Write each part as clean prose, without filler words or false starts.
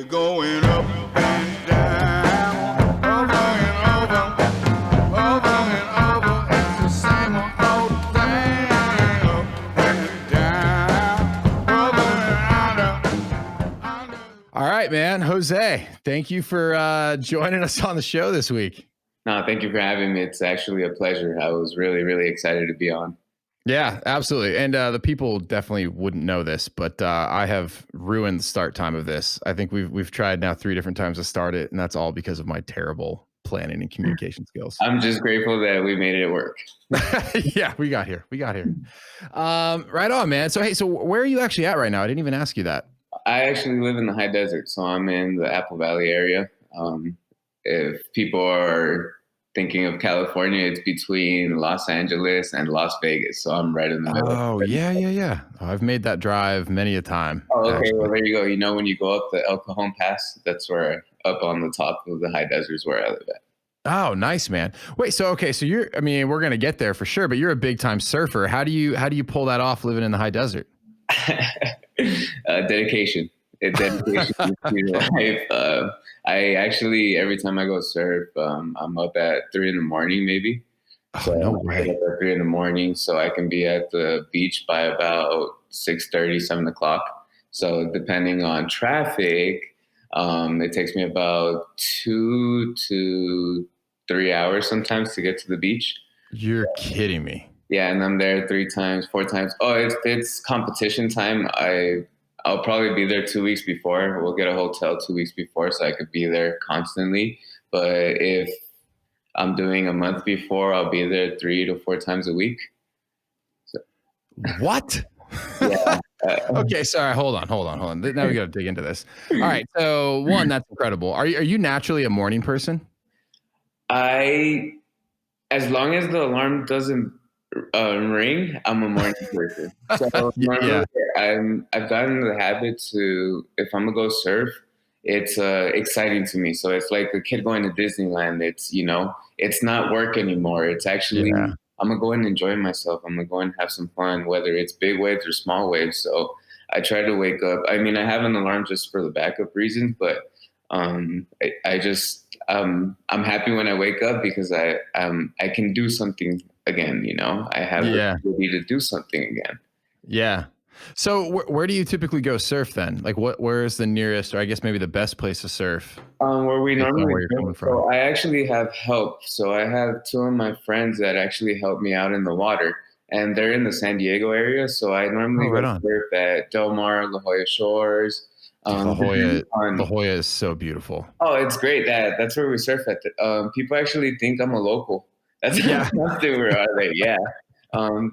We're going up and down, over and over. It's the same old thing. Up and down, over and under. All right, man. Jose, thank you for joining us on the show this week. No, thank you for having me. It's actually a pleasure. I was really, really excited to be on. Yeah, absolutely. And the people definitely wouldn't know this, but I have ruined the start time of this. I think we've tried now 3 different times to start it, and that's all because of my terrible planning and communication skills. I'm just grateful that we made it work. Yeah, we got here. Right on, man. So, hey, so where are you actually at right now? I didn't even ask you that. I actually live in the high desert, so I'm in the Apple Valley area. If people are thinking of California, it's between Los Angeles and Las Vegas, so I'm right in the middle. Oh, yeah. I've made that drive many a time. Oh, okay. Actually. Well, there you go. You know, when you go up the El Cajon Pass, that's where up on the top of the high desert is where I live at. Oh, nice, man. Wait, so I mean, we're gonna get there for sure, but you're a big time surfer. How do you pull that off living in the high desert? Dedication. It's dedication to life. I actually, every time I go surf, I'm up at 3 a.m, maybe. Oh, no way. Up at 3 a.m, so I can be at the beach by about 6:30, 7 o'clock. So depending on traffic, it takes me about 2 to 3 hours sometimes to get to the beach. You're kidding me. Yeah, and I'm there 3 times, 4 times. Oh, it's competition time. I'll probably be there 2 weeks before. We'll get a hotel 2 weeks before, so I could be there constantly. But if I'm doing a month before, I'll be there 3 to 4 times a week. So. What? Yeah. Okay, sorry. Hold on. Now we got to dig into this. All right. So, one, that's incredible. Are you naturally a morning person? As long as the alarm doesn't ring, I'm a morning person. So Yeah. I've gotten the habit to, if I'm gonna go surf, it's exciting to me. So it's like a kid going to Disneyland. It's not work anymore. It's actually I'm gonna go and enjoy myself. I'm gonna go and have some fun, whether it's big waves or small waves. So I try to wake up. I mean, I have an alarm just for the backup reasons, but I just I'm happy when I wake up because I can do something again. I have the ability to do something again. Yeah. So where do you typically go surf then? Like where is the nearest, or I guess maybe the best place to surf? Where we normally where you're coming from. So I actually have help. So I have 2 of my friends that actually help me out in the water, and they're in the San Diego area. So I normally go surf at Del Mar, La Jolla Shores. La Jolla is so beautiful. Oh, it's great. That's where we surf at. People actually think I'm a local. That's where are they? Yeah.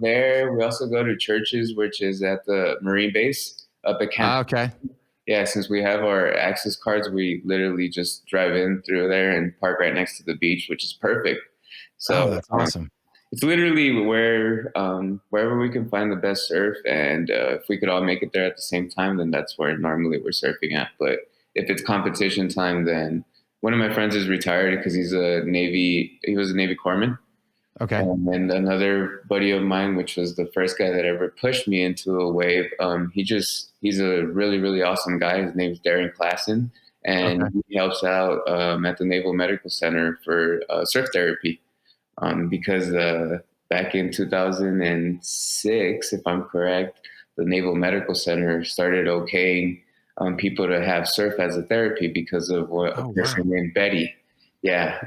There we also go to Churches, which is at the Marine base up at Camp. Okay. Yeah, since we have our access cards, we literally just drive in through there and park right next to the beach, which is perfect. So that's awesome. It's literally wherever we can find the best surf, and if we could all make it there at the same time, then that's where normally we're surfing at. But if it's competition time, then one of my friends is retired because he was a Navy corpsman. Okay. And another buddy of mine, which was the first guy that ever pushed me into a wave, he's a really, really awesome guy. His name's Darren Klassen, and he helps out at the Naval Medical Center for surf therapy. Because back in 2006, if I'm correct, the Naval Medical Center started okaying people to have surf as a therapy because of a person named Betty. Yeah,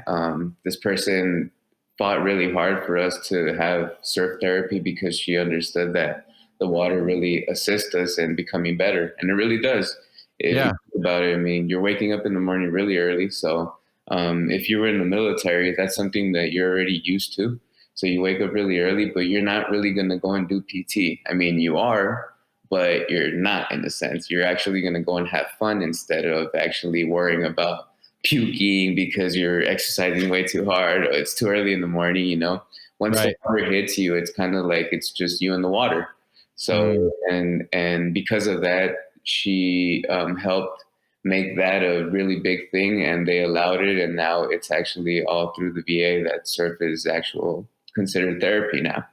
this person fought really hard for us to have surf therapy because she understood that the water really assists us in becoming better, and it really does. If you think about it, I mean, you're waking up in the morning really early, so if you were in the military, that's something that you're already used to. So you wake up really early, but you're not really going to go and do PT. I mean, you are, but you're not in a sense. You're actually going to go and have fun instead of actually worrying about puking because you're exercising way too hard or it's too early in the morning, Once the water hits you, it's kind of like it's just you in the water. So, and because of that, she helped make that a really big thing, and they allowed it, and now it's actually all through the VA that surf is considered therapy now.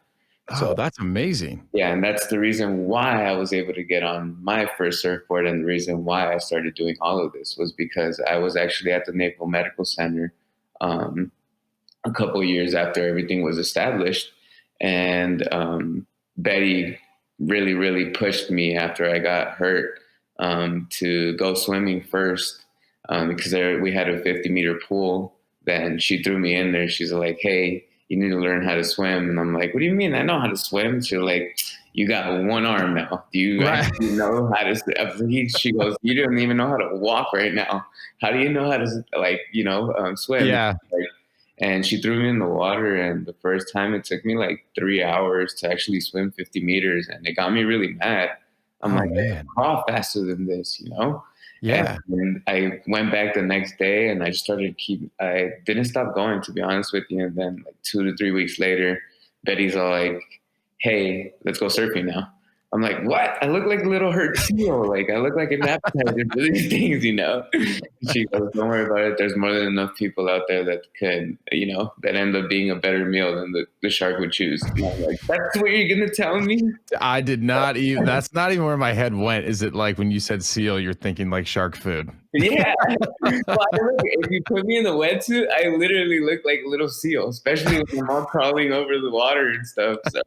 Oh, that's amazing. Yeah, and that's the reason why I was able to get on my first surfboard, and the reason why I started doing all of this was because I was actually at the Naval Medical Center um, a couple years after everything was established, and Betty really, really pushed me after I got hurt to go swimming first because we had a 50-meter pool. Then she threw me in there. She's like, "Hey, you need to learn how to swim." And I'm like, "What do you mean? I know how to swim." She's like, "You got one arm now. Do you Right. actually know how to swim?" She goes, "You don't even know how to walk right now. How do you know how to swim?" Yeah. Like, and she threw me in the water. And the first time it took me like 3 hours to actually swim 50 meters. And it got me really mad. I'm Oh like, I can man. crawl faster than this, you know? Yeah. And I went back the next day and I just I didn't stop going, to be honest with you. And then like 2 to 3 weeks later, Betty's all like, "Hey, let's go surfing now." I'm like, "What? I look like a little hurt seal. Like I look like an appetizer for these things, you know?" She goes, "Don't worry about it. There's more than enough people out there that could, that end up being a better meal than the shark would choose." And I'm like, "That's what you're gonna tell me?" I did not even that's not even where my head went. Is it like when you said seal, you're thinking like shark food? Yeah. Well, if you put me in the wetsuit, I literally look like a little seal, especially when I'm all crawling over the water and stuff. So,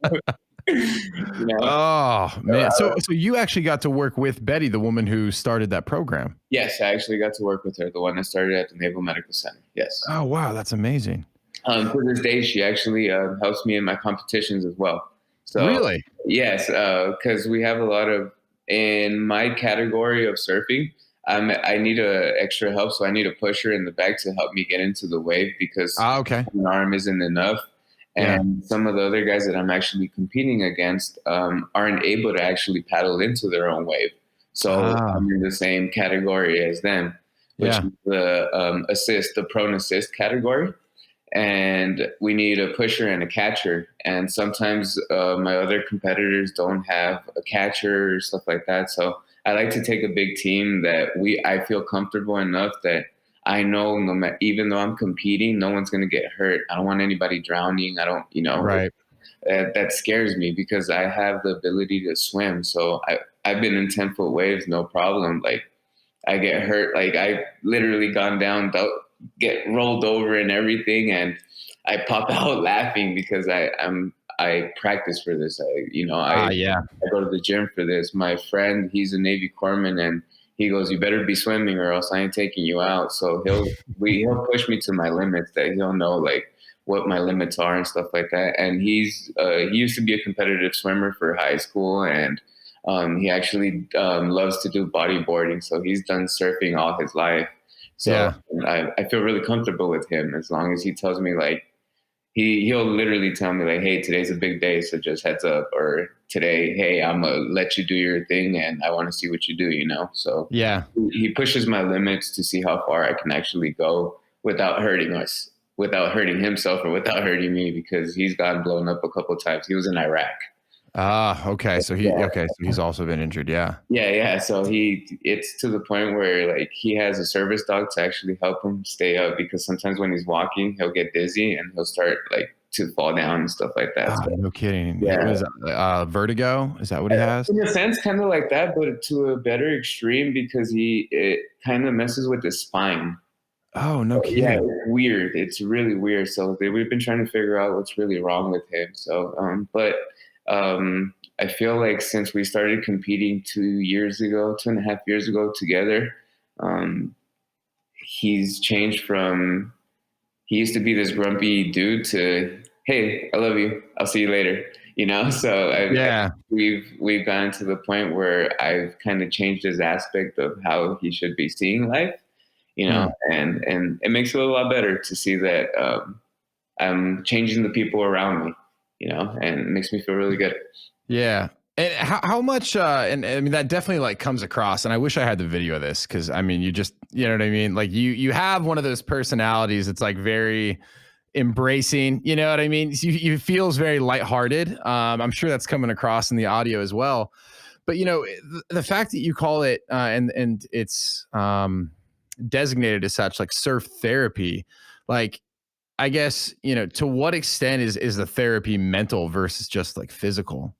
you know. Oh So, man. So you actually got to work with Betty, the woman who started that program. yes, I actually got to work with her, the one that started at the Naval Medical Center. Yes. Oh wow, that's amazing. To this day, she actually helps me in my competitions as well. So Really? yes, because we have a lot of in my category of surfing. I need a extra help, so I need a pusher in the back to help me get into the wave because Ah, okay. one arm isn't enough. Yeah. And some of the other guys that I'm actually competing against aren't able to actually paddle into their own wave. So Ah, I'm in the same category as them, which yeah. is the prone assist category, and we need a pusher and a catcher. And sometimes my other competitors don't have a catcher or stuff like that. So I like to take a big team that I feel comfortable enough that I know no matter, even though I'm competing, no one's gonna get hurt. I don't want anybody drowning. I don't, Right. that scares me because I have the ability to swim. So I've been in 10-foot waves, no problem. Like I get hurt. Like I literally gone down, get rolled over and everything, and I pop out laughing because I practice for this. Ah, yeah. I go to the gym for this. My friend, he's a Navy corpsman, and he goes, "You better be swimming, or else I ain't taking you out." So he'll push me to my limits. That he'll know like what my limits are and stuff like that. And he used to be a competitive swimmer for high school, and he actually loves to do bodyboarding, so he's done surfing all his life. So Yeah. I feel really comfortable with him as long as he tells me like he'll literally tell me like, "Hey, today's a big day, so just heads up," or "Today, hey, I'm gonna let you do your thing, and I want to see what you do," you know. So Yeah. he pushes my limits to see how far I can actually go without hurting us, without hurting himself, or without hurting me, because he's gotten blown up a couple of times. He was in Iraq. Ah, okay. So he's also been injured. Yeah. Yeah. So it's to the point where like he has a service dog to actually help him stay up because sometimes when he's walking, he'll get dizzy and he'll start like to fall down and stuff like that. Oh, So no kidding. It yeah, was vertigo. Is that what he has? in a sense, kind of like that, but to a better extreme because it kind of messes with his spine. Oh, no Yeah, kidding. it's weird. It's really weird. So we've been trying to figure out what's really wrong with him. So, but I feel like since we started competing 2 years ago, 2.5 years ago together, um, he's changed from he used to be this grumpy dude to, "Hey, I love you. I'll see you later." So Yeah. we've gotten to the point where I've kind of changed his aspect of how he should be seeing life, Hmm. and it makes it a lot better to see that I'm changing the people around me, and it makes me feel really good. Yeah. And how much and I mean that definitely like comes across, and I wish I had the video of this because I mean you know what I mean? Like you have one of those personalities that's like very embracing, you know what I mean? You feels very lighthearted. I'm sure that's coming across in the audio as well. But the fact that you call it and it's designated as such like surf therapy, like I guess, to what extent is the therapy mental versus just like physical?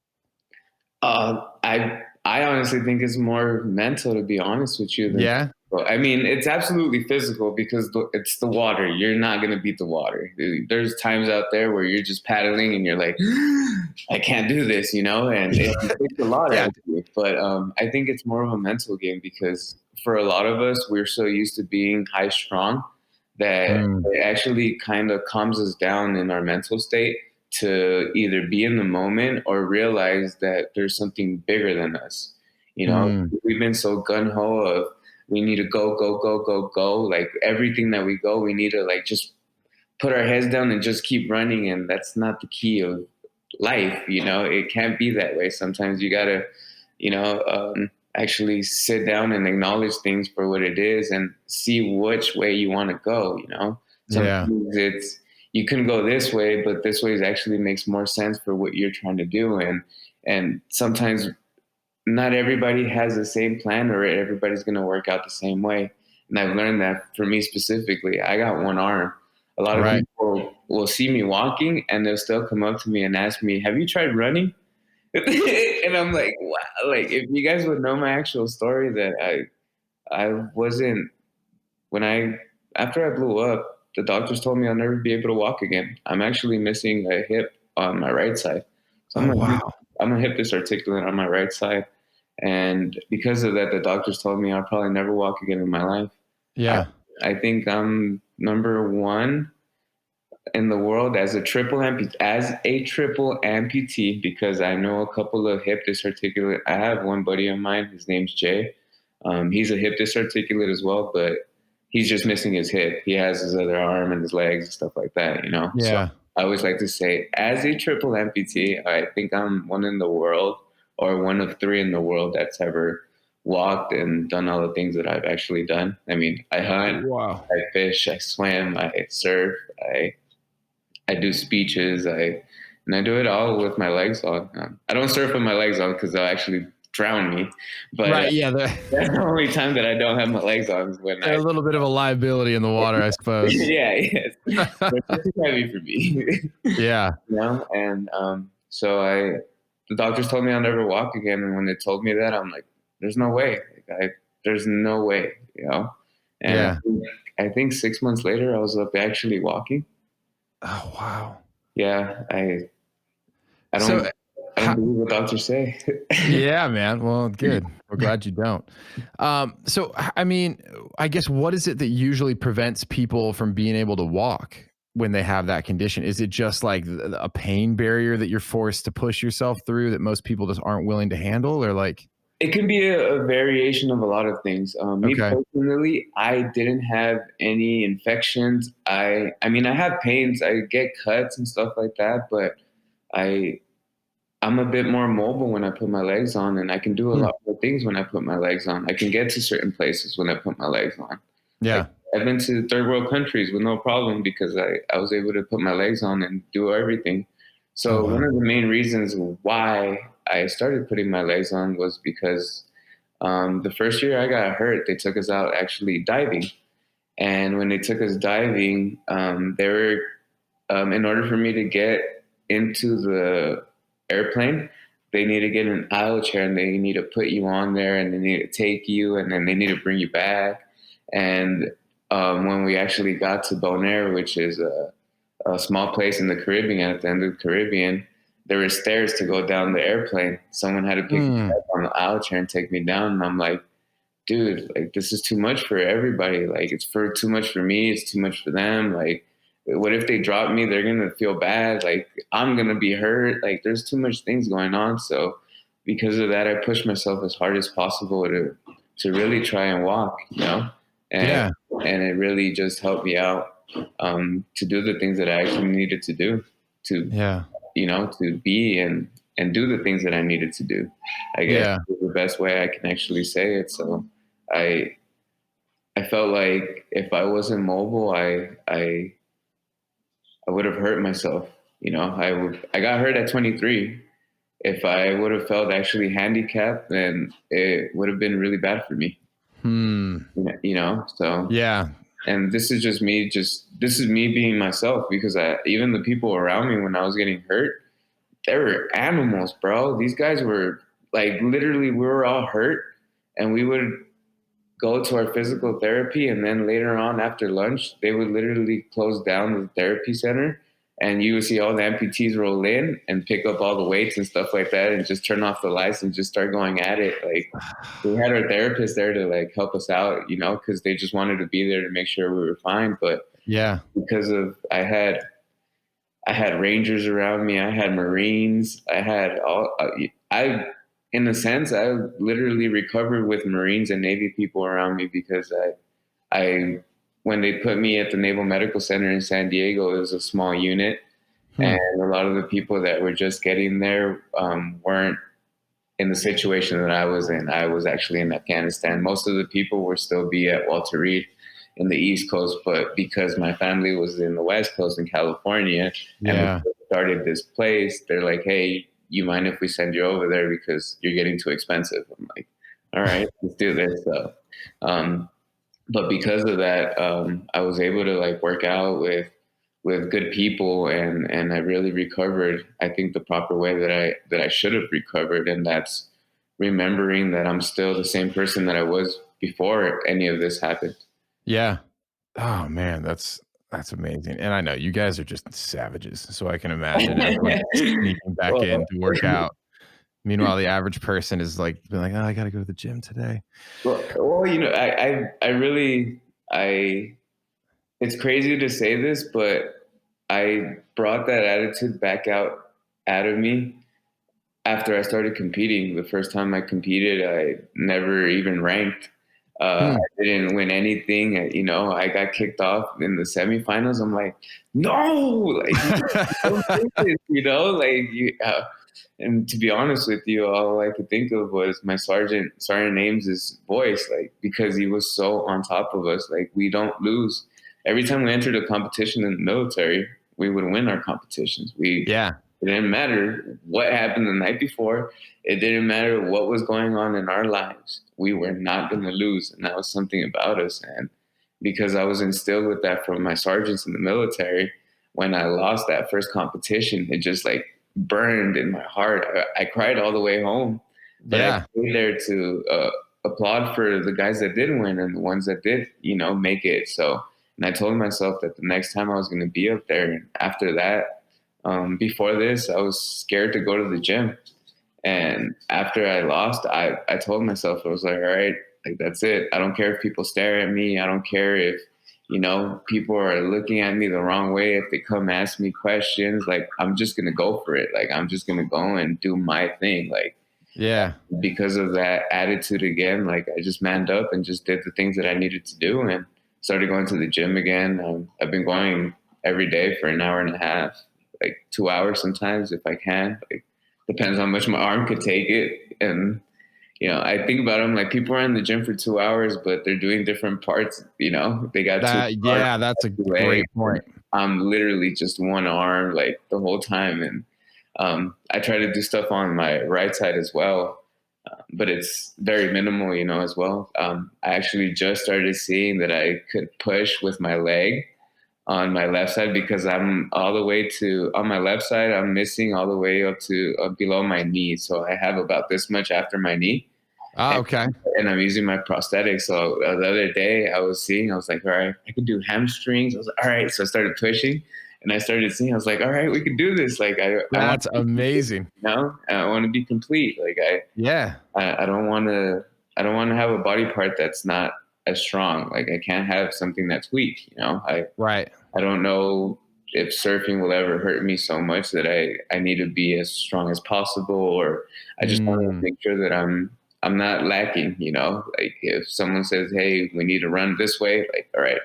I honestly think it's more mental, to be honest with you, than Yeah. physical. I mean, it's absolutely physical because it's the water. You're not gonna beat the water. There's times out there where you're just paddling and you're like, I can't do this, and it takes a lot out Yeah. of you. But I think it's more of a mental game because for a lot of us, we're so used to being high strung that Mm, it actually kind of calms us down in our mental state to either be in the moment or realize that there's something bigger than us. mm, We've been so gun ho of we need to go, go, go, go, go. Like everything that we go, we need to like just put our heads down and just keep running. And that's not the key of life. It can't be that way. Sometimes you gotta, actually sit down and acknowledge things for what it is and see which way you want to go. yeah. Sometimes it's you can go this way, but this way actually makes more sense for what you're trying to do. And sometimes not everybody has the same plan or everybody's going to work out the same way. And I've learned that for me specifically, I got one arm. A lot of Right. people will see me walking and they'll still come up to me and ask me, have you tried running? And I'm like, wow, like if you guys would know my actual story that I wasn't when I after I blew up, the doctors told me I'll never be able to walk again. I'm actually missing a hip on my right side. So Oh, wow. I'm a hip dysarticulate on my right side. And because of that, the doctors told me I'll probably never walk again in my life. I, Yeah. I think I'm number one in the world as a triple amputee because I know a couple of hip dysarticulate. I have one buddy of mine. His name's Jay. He's a hip dysarticulate as well, but he's just missing his hip. He has his other arm and his legs and stuff like that. So Yeah. I always like to say, as a triple amputee, I think I'm one in the world or one of three in the world that's ever walked and done all the things that I've actually done. I mean, I hunt, Wow. I fish, I swim, I surf, I do speeches, and I do it all with my legs on. I don't surf with my legs on because they'll actually drown me. But Right. Yeah. that's the only time that I don't have my legs on is when They're a little bit of a liability in the water, I suppose. yeah, yes, but it's too heavy for me. Yeah. And the doctors told me I'll never walk again, and when they told me that, I'm like, there's no way, there's no way. And Yeah. I think 6 months later, I was up actually walking. Oh, wow. Yeah, I So, don't I don't believe what doctors say. yeah, man. Well, good. We're glad you don't. So, I mean, I guess what is it that usually prevents people from being able to walk when they have that condition? Is it just like a pain barrier that you're forced to push yourself through that most people just aren't willing to handle, or like, It can be a variation of a lot of things. Me okay, personally, I didn't have any infections. I mean, I have pains. I get cuts and stuff like that, but I I'm a bit more mobile when I put my legs on, and I can do a Hmm. lot more things when I put my legs on. I can get to certain places when I put my legs on. Like Yeah, I've been to third world countries with no problem because I was able to put my legs on and do everything. oh So one wow, of the main reasons why I started putting my legs on was because the first year I got hurt, they took us out actually diving. And when they took us diving, they were in order for me to get into the airplane, they need to get an aisle chair and they need to put you on there and they need to take you and then they need to bring you back. And when we actually got to Bonaire, which is a small place in the Caribbean, at the end of the Caribbean, there were stairs to go down the airplane. Someone had to pick me mm, up on the aisle chair and take me down. And I'm like, dude, like this is too much for everybody. Like it's for too much for me. It's too much for them. Like, what if they drop me? They're gonna feel bad. Like I'm gonna be hurt. Like there's too much things going on. So because of that, I pushed myself as hard as possible to really try and walk. And yeah, and it really just helped me out to do the things that I actually needed to do to yeah, to be and do the things that I needed to do. I guess yeah, is the best way I can actually say it. So I I felt like if I wasn't mobile, I would have hurt myself. I got hurt at 23. If I would have felt actually handicapped, then it would have been really bad for me. hmm, So yeah. And this is just me, this is me being myself, because even the people around me when I was getting hurt, they were animals, bro. These guys were like, literally, we were all hurt, and we would go to our physical therapy, and then later on after lunch, they would literally close down the therapy center, and you would see all the amputees roll in and pick up all the weights and stuff like that, and just turn off the lights and just start going at it. Like, we had our therapist there to like help us out, you know, because they just wanted to be there to make sure we were fine. But Yeah. because of I had Rangers around me. I had Marines. I had in a sense, I literally recovered with Marines and Navy people around me, because I, when they put me at the Naval Medical Center in San Diego, it was a small unit, and a lot of the people that were just getting there weren't in the situation that I was in. I was actually in Afghanistan. Most of the people were still be at Walter Reed in the East Coast, but because my family was in the West Coast in California, and Yeah. we started this place, they're like, "Hey, you mind if we send you over there because you're getting too expensive?" I'm like, "All right, let's do this." So, but because of that, I was able to like work out with good people, and I really recovered, I think, the proper way that I should have recovered. And that's remembering that I'm still the same person that I was before any of this happened. Yeah. Oh man, that's amazing. And I know you guys are just savages. So I can imagine everyone sneaking back well, in to work out. Meanwhile, the average person is like, being like, oh, I got to go to the gym today. well, you know, I really, it's crazy to say this, but I brought that attitude back out of me after I started competing. The first time I competed, I never even ranked. Hmm. I didn't win anything. You know, I got kicked off in the semifinals. I'm like, no, like, don't do this, you know, like and to be honest with you, all I could think of was my Sergeant Ames's voice, like, because he was so on top of us. Like, we don't lose. Every time we entered a competition in the military, we would win our competitions. Yeah. It didn't matter what happened the night before. It didn't matter what was going on in our lives. We were not going to lose. And that was something about us. And because I was instilled with that from my sergeants in the military, when I lost that first competition, it just like burned in my heart. I cried all the way home, but I Yeah. stayed there to applaud for the guys that did win and the ones that did, you know, make it. So, and I told myself that the next time I was going to be up there. And after that, before this, I was scared to go to the gym. And after I lost, I told myself, I was like, all right, like, that's it. I don't care if people stare at me. I don't care if, you know, people are looking at me the wrong way. If they come ask me questions, like, I'm just going to go for it. Like, I'm just going to go and do my thing. Like, Yeah. because of that attitude again, like, I just manned up and just did the things that I needed to do and started going to the gym again. I've been going every day for an hour and a half, like 2 hours sometimes if I can. Like, depends how much my arm could take it. And you know, I think about them like people are in the gym for 2 hours, but they're doing different parts. You know, they got two arms, That's a two legs, great point. and I'm literally just one arm like the whole time. And I try to do stuff on my right side as well, but it's very minimal, you know, as well. I actually just started seeing that I could push with my leg on my left side, because I'm all the way to on my left side. I'm missing all the way up to below my knee, so I have about this much after my knee, Ah, okay. and I'm using my prosthetic. So the other day I was like, all right, I can do hamstrings. I was like, all right, so I started pushing, and I started seeing. I was like, all right, we can do this. Like, I want That's amazing. you know, and I want to be complete. Like, Yeah. I don't want to have a body part that's not as strong. Like, I can't have something that's weak. You know, Right. I don't know if surfing will ever hurt me so much that I need to be as strong as possible, or I just want to Mm. make sure that I'm not lacking, you know. Like, if someone says, "Hey, we need to run this way," like, all right,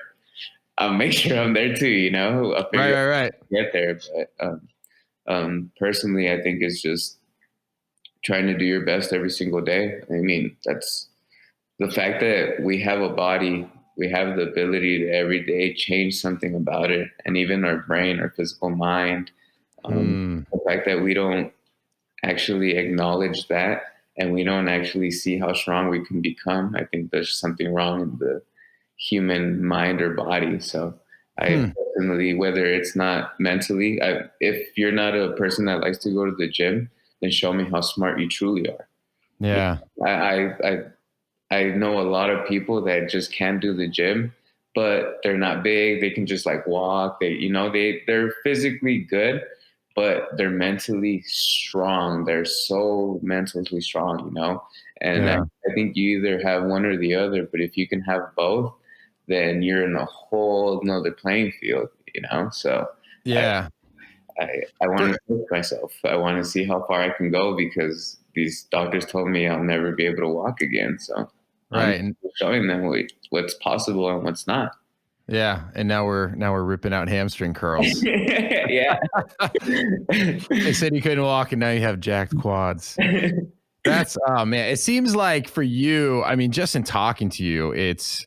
I'll make sure I'm there too, you know. I'll Right, figure out right, right. how to get there. But personally, I think it's just trying to do your best every single day. I mean, that's the fact that we have a body, we have the ability to every day change something about it, and even our brain, our physical mind. Hmm. The fact that we don't actually acknowledge that, and we don't actually see how strong we can become. I think there's something wrong human mind or body. So I Hmm. definitely, whether it's not mentally, if you're not a person that likes to go to the gym, then show me how smart you truly are. You Yeah. know, I know a lot of people that just can't do the gym, but they're not big. They can just like walk. They're physically good, but they're mentally strong. They're so mentally strong, And Yeah. I think you either have one or the other, but if you can have both, then you're in a whole another playing field, So I, Yeah. I want to push myself. I want to see how far I can go because these doctors told me I'll never be able to walk again. So I'm Right. And showing them what's possible and what's not. yeah. And now we're ripping out hamstring curls. Yeah. They said you couldn't walk and now you have jacked quads. That's oh man, it seems like for you, I mean, just in talking to you, it's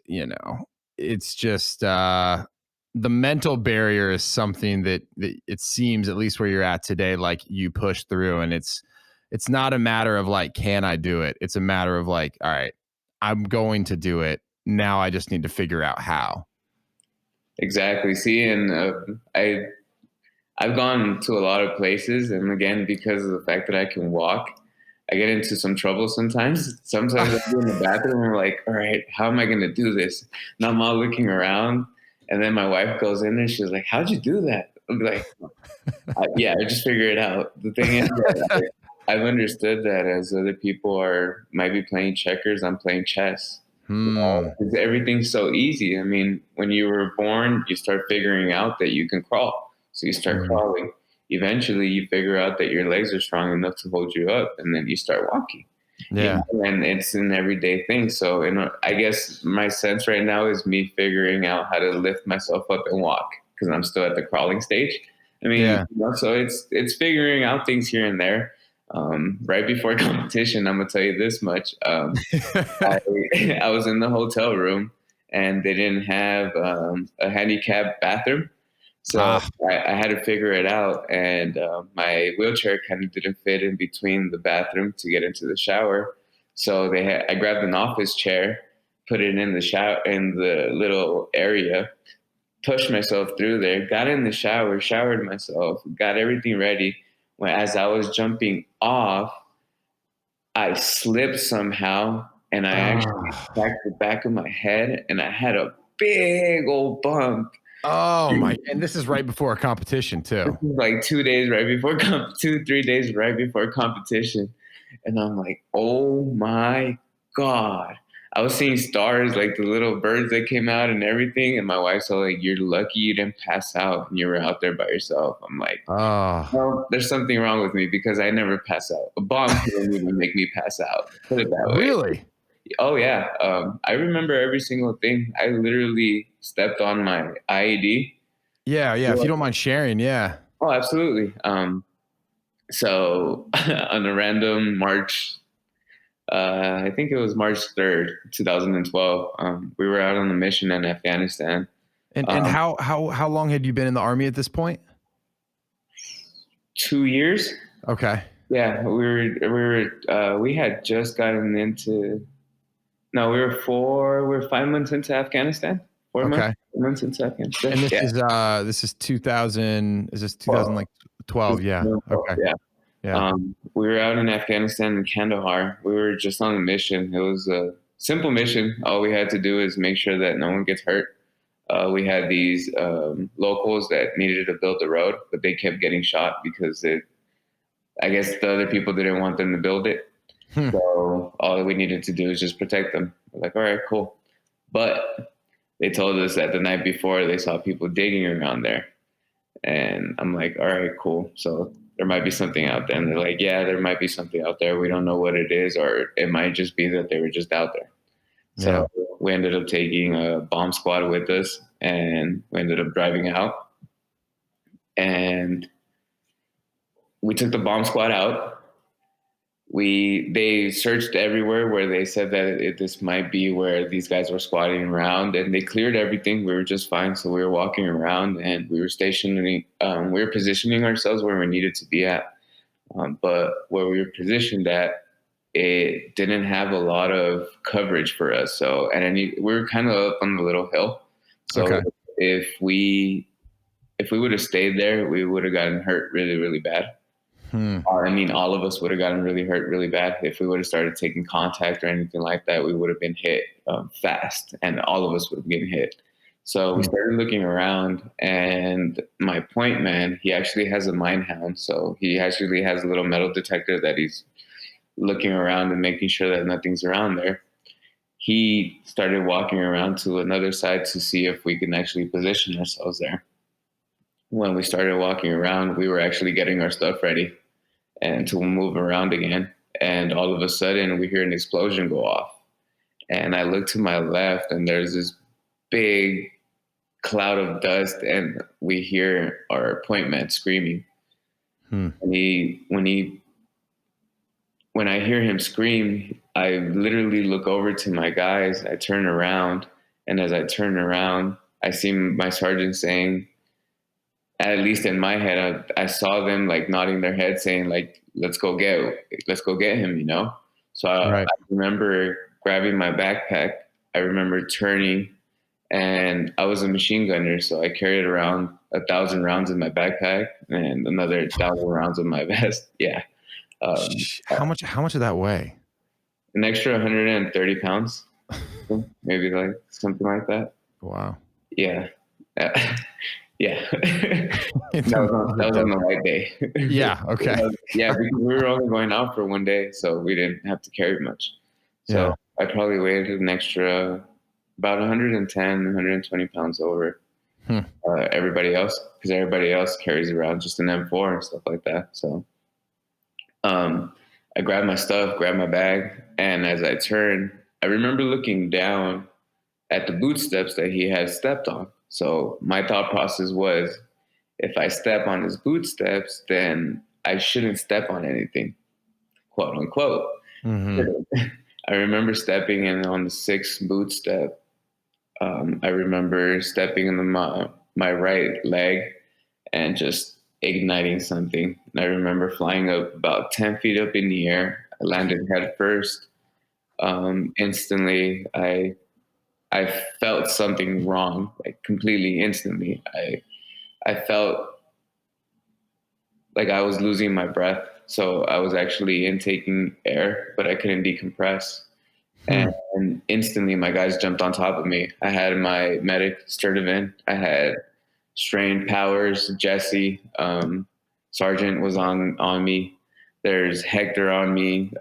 just the mental barrier is something that it seems, at least where you're at today, like you push through, and it's not a matter of like, can I do it? It's a matter of like, all right, I'm going to do it. Now I just need to figure out how. Exactly. See, and I've gone to a lot of places, and again, because of the fact that I can walk, I get into some trouble sometimes. Sometimes I'm in the bathroom and I'm like, all right, how am I going to do this? And I'm all looking around. And then my wife goes in there. She's like, how'd you do that? I'm like, I just figure it out. The thing is that I've understood that as other people might be playing checkers, I'm playing chess. Hmm. 'Cause everything's so easy. I mean, when you were born, you start figuring out that you can crawl. So you start Mhm. crawling. Eventually, you figure out that your legs are strong enough to hold you up, and then you start walking. Yeah. And it's an everyday thing. So, I guess my sense right now is me figuring out how to lift myself up and walk because I'm still at the crawling stage. I mean, Yeah. so it's figuring out things here and there. Right before competition, I'm gonna tell you this much. I, I was in the hotel room and they didn't have a handicap bathroom. So Ah. I had to figure it out. And my wheelchair kind of didn't fit in between the bathroom to get into the shower. So I grabbed an office chair, put it in the shower in the little area, pushed myself through there, got in the shower, showered myself, got everything ready. When as I was jumping off, I slipped somehow and I actually Ah. cracked the back of my head and I had a big old bump. Oh my! And this is right before a competition This too. was like 2 days right before 2, 3 days right before competition. And I'm like, oh my God. I was seeing stars, like the little birds that came out and everything. And my wife's all like, you're lucky you didn't pass out and you were out there by yourself. I'm like, Oh. well, there's something wrong with me because I never pass out. A bomb couldn't even make me pass out. Put it that way. Really? Oh yeah, I remember every single thing. I literally stepped on my I.E.D. Yeah, yeah. If you don't mind sharing, yeah. Oh, absolutely. So on a random March, I think it was March 3rd, 2012. We were out on a mission in Afghanistan. And Um, how long had you been in the army at this point? 2 years. Okay. Yeah, we had just gotten into. No, we were 5 months into Afghanistan. 4 months, Okay. 4 months into Afghanistan. And this Yeah, is 2000, is this 2000 12. like 12? Yeah. Okay. Yeah. Yeah. We were out in Afghanistan in Kandahar. We were just on a mission. It was a simple mission. All we had to do is make sure that no one gets hurt. We had these locals that needed to build the road, but they kept getting shot because I guess the other people didn't want them to build it. Hmm. So all we needed to do is just protect them. We're like, all right, cool. But they told us that the night before they saw people digging around there. And I'm like, all right, cool. So there might be something out there. And they're like, yeah, there might be something out there. We don't know what it is, or it might just be that they were just out there. Yeah. So we ended up taking a bomb squad with us and we ended up driving out. And we took the bomb squad out. They searched everywhere where they said that this might be where these guys were squatting around, and they cleared everything. We were just fine. So we were walking around and we were stationing. We were positioning ourselves where we needed to be at. But where we were positioned at, it didn't have a lot of coverage for us. So, and then we were kind of up on the little hill. So Okay. if we would have stayed there, we would have gotten hurt really, really bad. I mean, all of us would have gotten really hurt really bad. If we would have started taking contact or anything like that, we would have been hit fast, and all of us would have been hit. So we started looking around, and my point man, he actually has a mine hound. So he actually has a little metal detector that he's looking around and making sure that nothing's around there. He started walking around to another side to see if we can actually position ourselves there. When we started walking around, we were actually getting our stuff ready and to move around again. And all of a sudden, we hear an explosion go off. And I look to my left, and there's this big cloud of dust, and we hear our point man screaming. And when I hear him scream, I literally look over to my guys. I turn around, and as I turn around, I see my sergeant saying, at least in my head, I saw them like nodding their head saying like, let's go get him, you know? So I remember grabbing my backpack. I remember turning, and I was a machine gunner. So I carried around 1,000 rounds in my backpack and another 1,000 rounds in my vest. Yeah. How much did that weigh? An extra 130 pounds, maybe like something like that. Wow. Yeah. Yeah. that was on the right day. Yeah. Okay. Yeah, because we were only going out for one day, so we didn't have to carry much. So I probably weighed an extra about 110, 120 pounds over everybody else, because everybody else carries around just an M4 and stuff like that. So I grabbed my stuff, grabbed my bag, and as I turned, I remember looking down at the boot steps that he had stepped on. So my thought process was, if I step on his boot steps, then I shouldn't step on anything, quote unquote. I remember stepping in on the 6th boot step. I remember stepping in my right leg and just igniting something. And I remember flying up about 10 feet up in the air. I landed head first. Instantly, I felt something wrong, like completely instantly. I felt like I was losing my breath. So I was actually intaking air, but I couldn't decompress. And instantly my guys jumped on top of me. I had my medic Sturtevant. I had Strained Powers, Jesse, Sergeant was on me. There's Hector on me.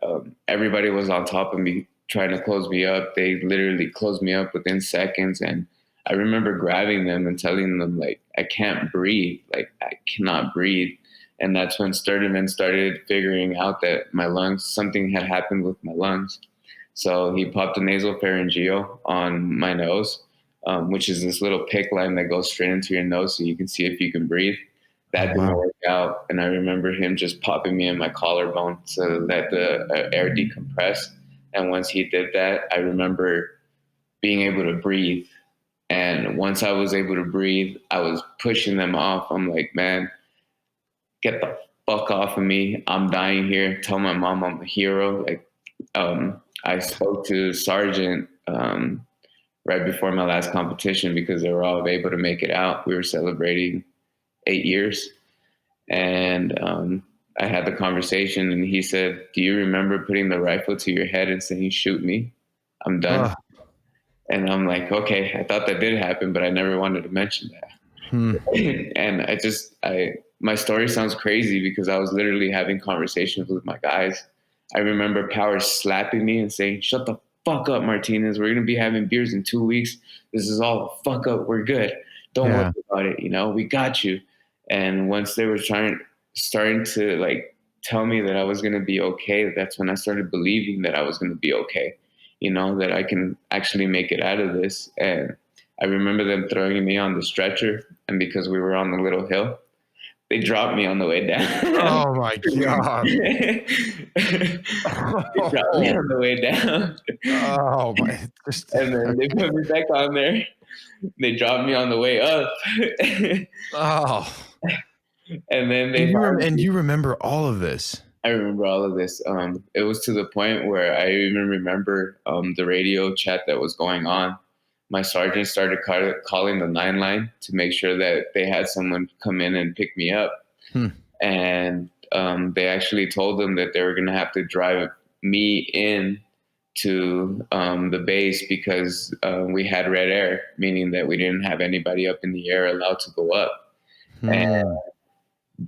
Everybody was on top of me trying to close me up. They literally closed me up within seconds. And I remember grabbing them and telling them, like, I can't breathe. Like, I cannot breathe. And that's when Sturtevant started figuring out that my lungs, something had happened with my lungs. So he popped a nasal pharyngeal on my nose, which is this little PICC line that goes straight into your nose so you can see if you can breathe. That didn't work out. And I remember him just popping me in my collarbone to let the air decompress. And once he did that, I remember being able to breathe. And once I was able to breathe, I was pushing them off. I'm like, man, get the fuck off of me. I'm dying here. Tell my mom I'm a hero. Like, I spoke to Sergeant right before my last competition because they were all able to make it out. We were celebrating 8 years. And I had the conversation, and he said, do you remember putting the rifle to your head and saying, shoot me? I'm done. And I'm like, okay, I thought that did happen, but I never wanted to mention that. And my story sounds crazy because I was literally having conversations with my guys. I remember Powers slapping me and saying, shut the fuck up, Martinez. We're going to be having beers in 2 weeks. This is all a fuck up. We're good. Don't worry about it. You know, we got you. And once they were starting to like tell me that I was going to be okay, that's when I started believing that I was going to be okay. You know, that I can actually make it out of this. And I remember them throwing me on the stretcher. And because we were on the little hill, they dropped me on the way down. Oh my God. They dropped me on the way down. Oh my. And then they put me back on there. They dropped me on the way up. Oh. And then they and you remember all of this. I remember all of this. It was to the point where I even remember the radio chat that was going on. My sergeant started calling the 9 line to make sure that they had someone come in and pick me up. Hmm. And they actually told them that they were going to have to drive me in to the base because we had red air, meaning that we didn't have anybody up in the air allowed to go up. And Hmm.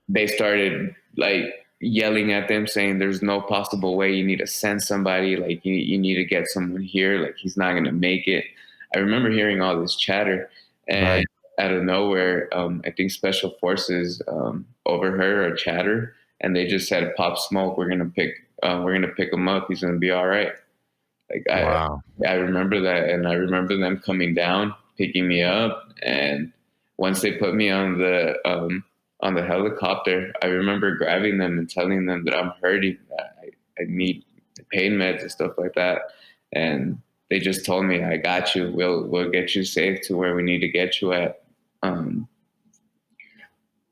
they started like yelling at them saying there's no possible way, you need to send somebody, like you need to get someone here, like he's not going to make it. I remember hearing all this chatter, and Right. out of nowhere, I think special forces overheard our chatter, and they just said, pop smoke, we're going to pick him up, he's going to be all right. Like Wow. I remember that, and I remember them coming down, picking me up, and once they put me on the helicopter, I remember grabbing them and telling them that I'm hurting, that I need pain meds and stuff like that, and they just told me, "I got you. We'll get you safe to where we need to get you at." Um,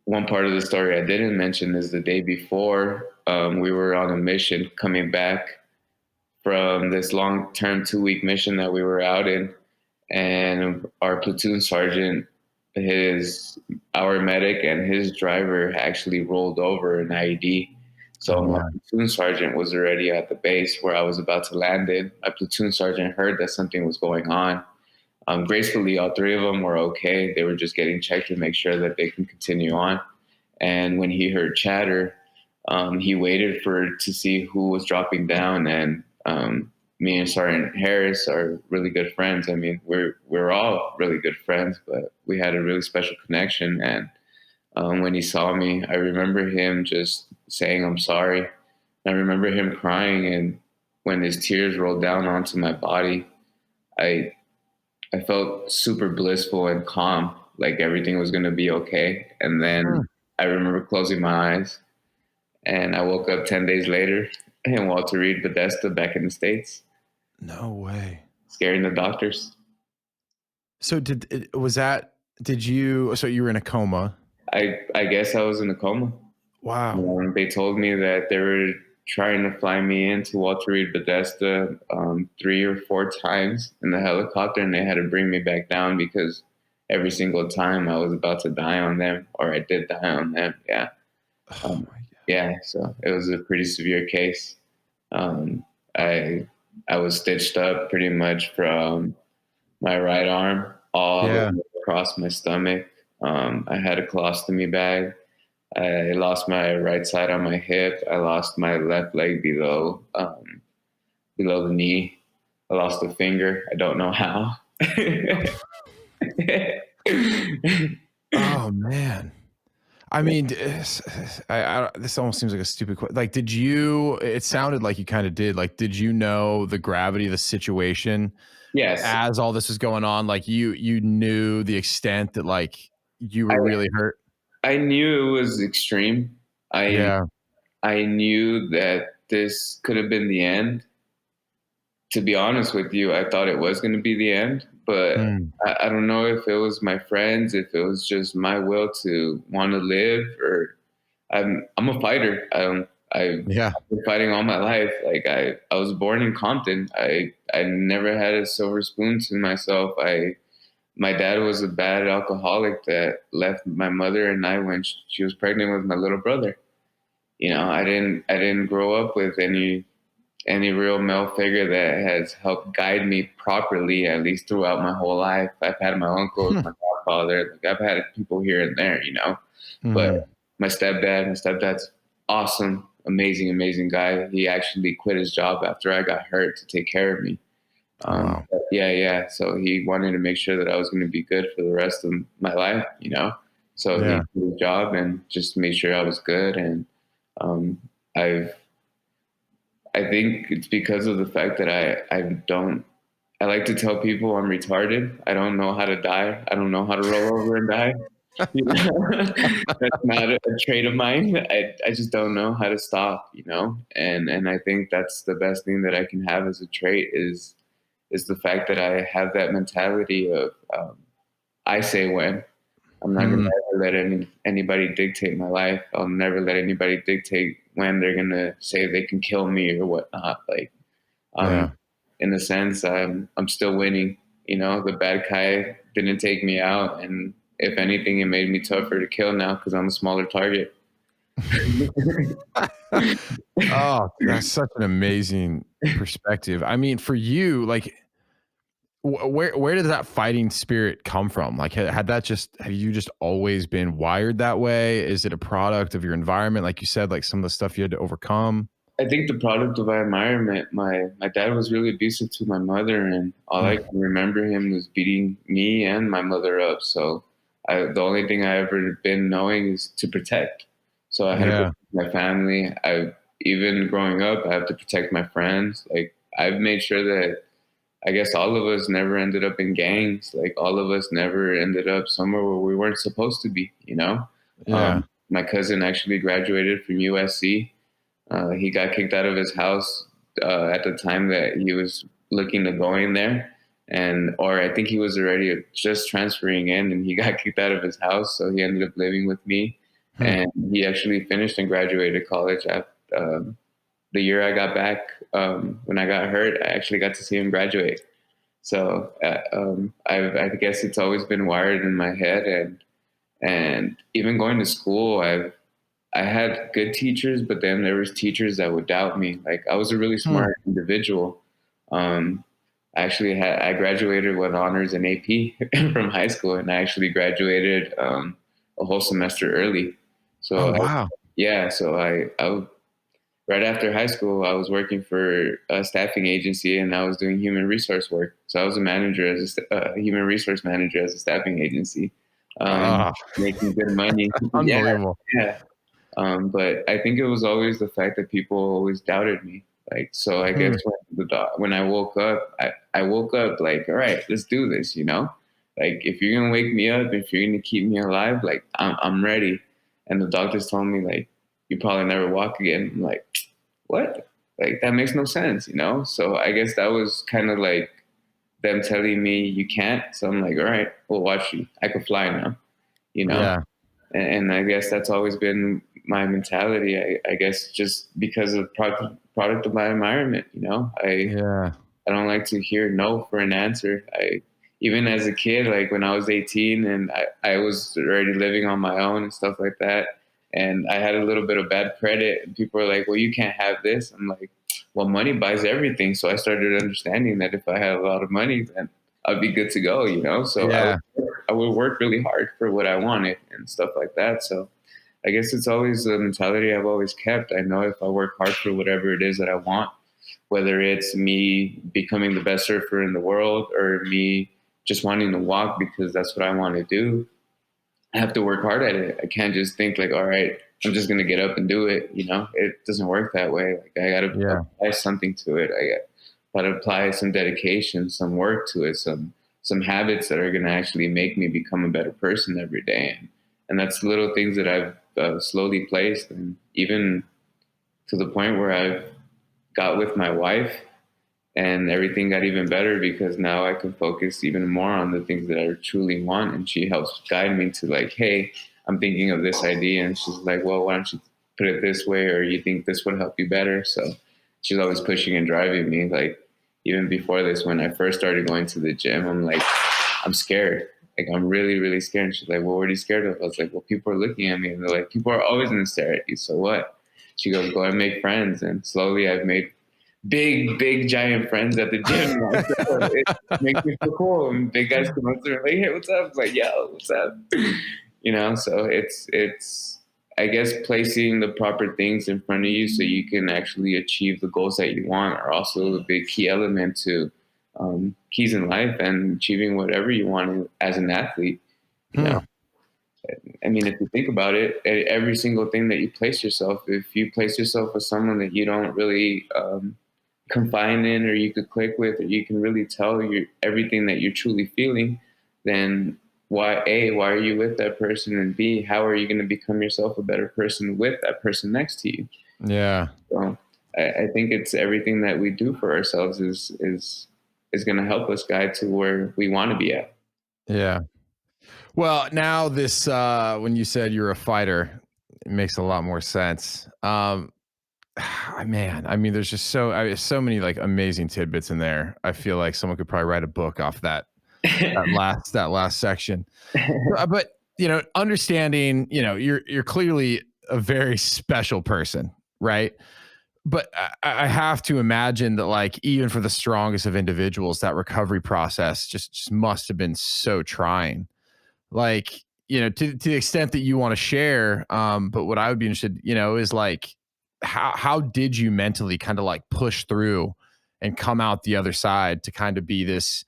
One part of the story I didn't mention is the day before we were on a mission coming back from this long-term 2-week mission that we were out in, and our platoon sergeant, our medic and his driver actually rolled over an I.E.D. So Oh my my. platoon sergeant was already at the base where I was about to land in. My platoon sergeant heard that something was going on. Gracefully, all three of them were okay. They were just getting checked to make sure that they can continue on. And when he heard chatter, he waited to see who was dropping down, and me and Sergeant Harris are really good friends. I mean, we're all really good friends, but we had a really special connection. And when he saw me, I remember him just saying, "I'm sorry." I remember him crying, and when his tears rolled down onto my body, I I felt super blissful and calm, like everything was gonna be okay. And Hmm. then I remember closing my eyes, and I woke up 10 days later in Walter Reed, Bethesda, back in the States, No way. scaring the doctors. So did you, so you were in a coma? I guess I was in a coma. Wow. They told me that they were trying to fly me into Walter Reed, Bethesda 3 or 4 times in the helicopter, and they had to bring me back down because every single time I was about to die on them, or I did die on them. Yeah. Oh Um, my God. yeah, so it was a pretty severe case. Um, I I was stitched up pretty much from my right arm all the Yeah. way across my stomach. I had a colostomy bag. I lost my right side on my hip. I lost my left leg below the knee. I lost a finger. I don't know how. Oh man. I mean, this almost seems like a stupid question. Like, did you? It sounded like you kind of did. Like, did you know the gravity of the situation Yes, as all this was going on? Like, you knew the extent that like you I were really hurt. I knew it was extreme. I Yeah. I knew that this could have been the end. To be honest with you, I thought it was going to be the end, but Hmm. I don't know if it was my friends, if it was just my will to want to live, or I'm a fighter. I've Yeah. been fighting all my life. Like I was born in Compton. I never had a silver spoon to myself. My dad was a bad alcoholic that left my mother and I when she was pregnant with my little brother. I didn't grow up with any real male figure that has helped guide me properly, at least throughout my whole life. I've had my uncles, my godfather, like I've had people here and there. But Hmm. my stepdad's awesome, amazing, amazing guy. He actually quit his job after I got hurt to take care of me. Wow. But yeah, yeah. So he wanted to make sure that I was going to be good for the rest of my life. So he Yeah. did his job and just made sure I was good. And um, I've I think it's because of the fact that I like to tell people I'm retarded. I don't know how to die. I don't know how to roll over and die. That's not a trait of mine. I just don't know how to stop. And I think that's the best thing that I can have as a trait is the fact that I have that mentality of I say when. I'm not gonna Hmm. ever let anybody dictate my life. I'll never let anybody dictate when they're gonna say they can kill me or whatnot. Like, Yeah. in a sense, I'm still winning. You know, the bad guy didn't take me out, and if anything, it made me tougher to kill now because I'm a smaller target. Oh, that's such an amazing perspective. I mean, for you, like, where does that fighting spirit come from? Like, had that just have you just always been wired that way? Is it a product of your environment, like you said, like some of the stuff you had to overcome? I think the product of my environment. My dad was really abusive to my mother, and all I Mm. can remember him was beating me and my mother up. So the only thing I ever been knowing is to protect. So I had to Yeah. protect my family. I even growing up, I have to protect my friends. Like I've made sure that I guess all of us never ended up in gangs. Like all of us never ended up somewhere where we weren't supposed to be. You know, Yeah. my cousin actually graduated from USC. He got kicked out of his house at the time that he was looking to go in there, and or I think he was already just transferring in, and he got kicked out of his house. So he ended up living with me, Hmm. and he actually finished and graduated college at the year I got back. When I got hurt, I actually got to see him graduate. So I guess it's always been wired in my head, and even going to school, I had good teachers, but then there was teachers that would doubt me. Like I was a really Hmm. smart individual. Um, I graduated with honors in AP from high school, and I actually graduated a whole semester early. Oh, So wow. yeah, so right after high school, I was working for a staffing agency, and I was doing human resource work. So I was a manager a human resource manager as a staffing agency, Ah, making good money. Yeah, unbelievable. yeah. But I think it was always the fact that people always doubted me. Like, so I guess Hmm. when I woke up, I woke up like, all right, let's do this, you know? Like, if you're gonna wake me up, if you're gonna keep me alive, like, I'm ready. And the doctors told me, like, you probably never walk again. I'm like, what? Like, that makes no sense, you know? So I guess that was kind of like them telling me you can't. So I'm like, all right, we'll watch you. I can fly now, you know? Yeah. And I guess that's always been my mentality. I guess just because of product of my environment, you know, Yeah. I don't like to hear no for an answer. I even as a kid, like when I was 18 and I was already living on my own and stuff like that, and I had a little bit of bad credit, and people were like, "Well, you can't have this." I'm like, "Well, money buys everything." So I started understanding that if I had a lot of money, then I'd be good to go, you know. So Yeah. I would work really hard for what I wanted and stuff like that. So I guess it's always the mentality I've always kept. I know if I work hard for whatever it is that I want, whether it's me becoming the best surfer in the world or me just wanting to walk because that's what I want to do, I have to work hard at it. I can't just think like, all right, I'm just gonna get up and do it. You know, it doesn't work that way. Like I gotta Yeah. apply something to it. Gotta apply some dedication, some work to it, some habits that are gonna actually make me become a better person every day. And that's little things that I've slowly placed, and even to the point where I've got with my wife and everything got even better because now I can focus even more on the things that I truly want. And she helps guide me to like, hey, I'm thinking of this idea. And she's like, well, why don't you put it this way? Or you think this would help you better? So she's always pushing and driving me. Like even before this, when I first started going to the gym, I'm like, I'm scared. Like I'm really, really scared. And she's like, well, what are you scared of? I was like, well, people are looking at me and they're like, people are always going to stare at you. So what? She goes, go and make friends. And slowly I've made big, giant friends at the gym now. So it makes me feel cool. And big guys come up to me like, hey, what's up? Like, yo, what's up? You know, so it's I guess placing the proper things in front of you so you can actually achieve the goals that you want are also a big key element to keys in life and achieving whatever you want as an athlete. You know, Hmm. I mean, if you think about it, every single thing that you place yourself, if you place yourself with someone that you don't really confine in or you could click with or you can really tell you everything that you're truly feeling, then why are you with that person? And B, how are you going to become yourself a better person with that person next to you? Yeah. So I think it's everything that we do for ourselves is going to help us guide to where we want to be at. Yeah. Well, now this when you said you're a fighter, it makes a lot more sense. man, I mean, there's just so many like amazing tidbits in there. I feel like someone could probably write a book off that last section. But understanding, you're clearly a very special person, right? But I have to imagine that, like, even for the strongest of individuals, that recovery process just must have been so trying. Like, to the extent that you want to share. But what I would be interested, is like, how did you mentally kind of like push through and come out the other side to kind of be this,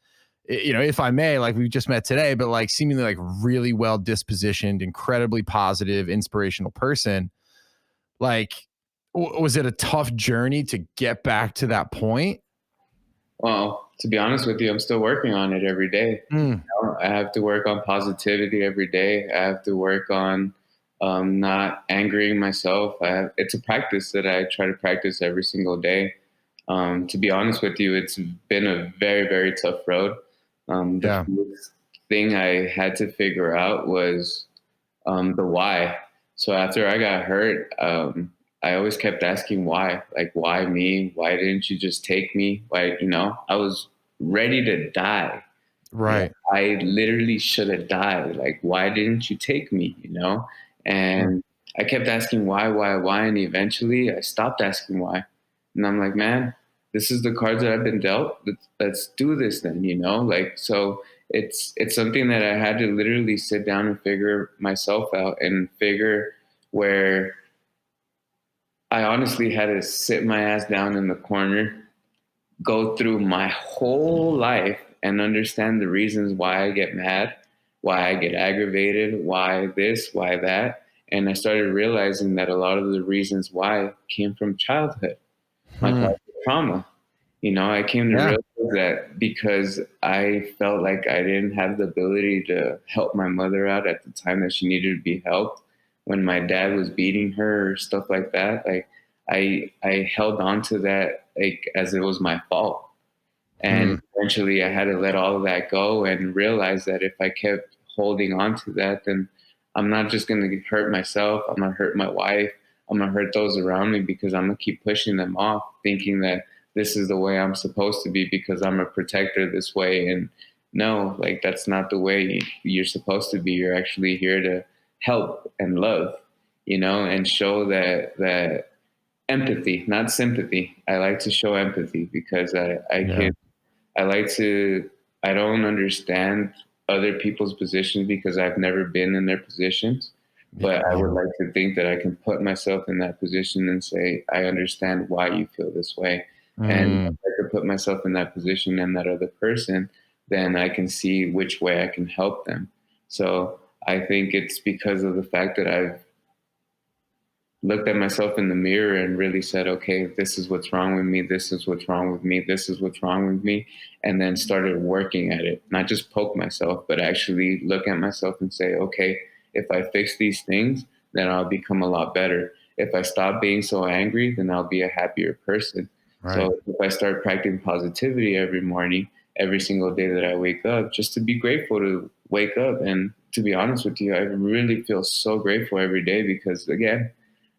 if I may, like we just met today, but like seemingly like really well dispositioned, incredibly positive, inspirational person. Like, was it a tough journey to get back to that point? Well, to be honest with you, I'm still working on it every day. Mm, I have to work on positivity every day. I have to work on not angering myself. It's a practice that I try to practice every single day. To be honest with you, it's been a very, very tough road. The yeah. first thing I had to figure out was the why. So after I got hurt, I always kept asking why. Like, why me? Why didn't you just take me? Why, I was ready to die. Like, Right. I literally should have died. Like, why didn't you take me? Mm, And I kept asking why, and eventually I stopped asking why. And I'm like, man, this is the cards that I've been dealt. Let's do this then. Like, so it's something that I had to literally sit down and figure myself out and figure where I honestly had to sit my ass down in the corner, go through my whole life and understand the reasons why I get mad, why I get aggravated, why this, why that. And I started realizing that a lot of the reasons why came from childhood, my hmm. childhood trauma. I came to Yeah. realize that because I felt like I didn't have the ability to help my mother out at the time that she needed to be helped, when my dad was beating her or stuff like that, like I held on to that like as it was my fault. And Hmm. eventually I had to let all of that go and realize that if I kept holding on to that, then I'm not just going to hurt myself. I'm going to hurt my wife. I'm going to hurt those around me because I'm going to keep pushing them off, thinking that this is the way I'm supposed to be because I'm a protector this way. And no, like that's not the way you're supposed to be. You're actually here to help and love, and show that empathy, not sympathy. I like to show empathy because Yeah. I like to, I don't understand other people's positions because I've never been in their positions, Me but I would neither. like to think that I can put myself in that position and say, I understand why you feel this way. And if Mm, I could put myself in that position and that other person, then I can see which way I can help them. So I think it's because of the fact that I've looked at myself in the mirror and really said, okay, this is what's wrong with me. This is what's wrong with me. This is what's wrong with me. And then started working at it, not just poke myself, but actually look at myself and say, okay, if I fix these things, then I'll become a lot better. If I stop being so angry, then I'll be a happier person. right. So if I start practicing positivity every morning, every single day that I wake up, just to be grateful to wake up. And to be honest with you, I really feel so grateful every day because, again,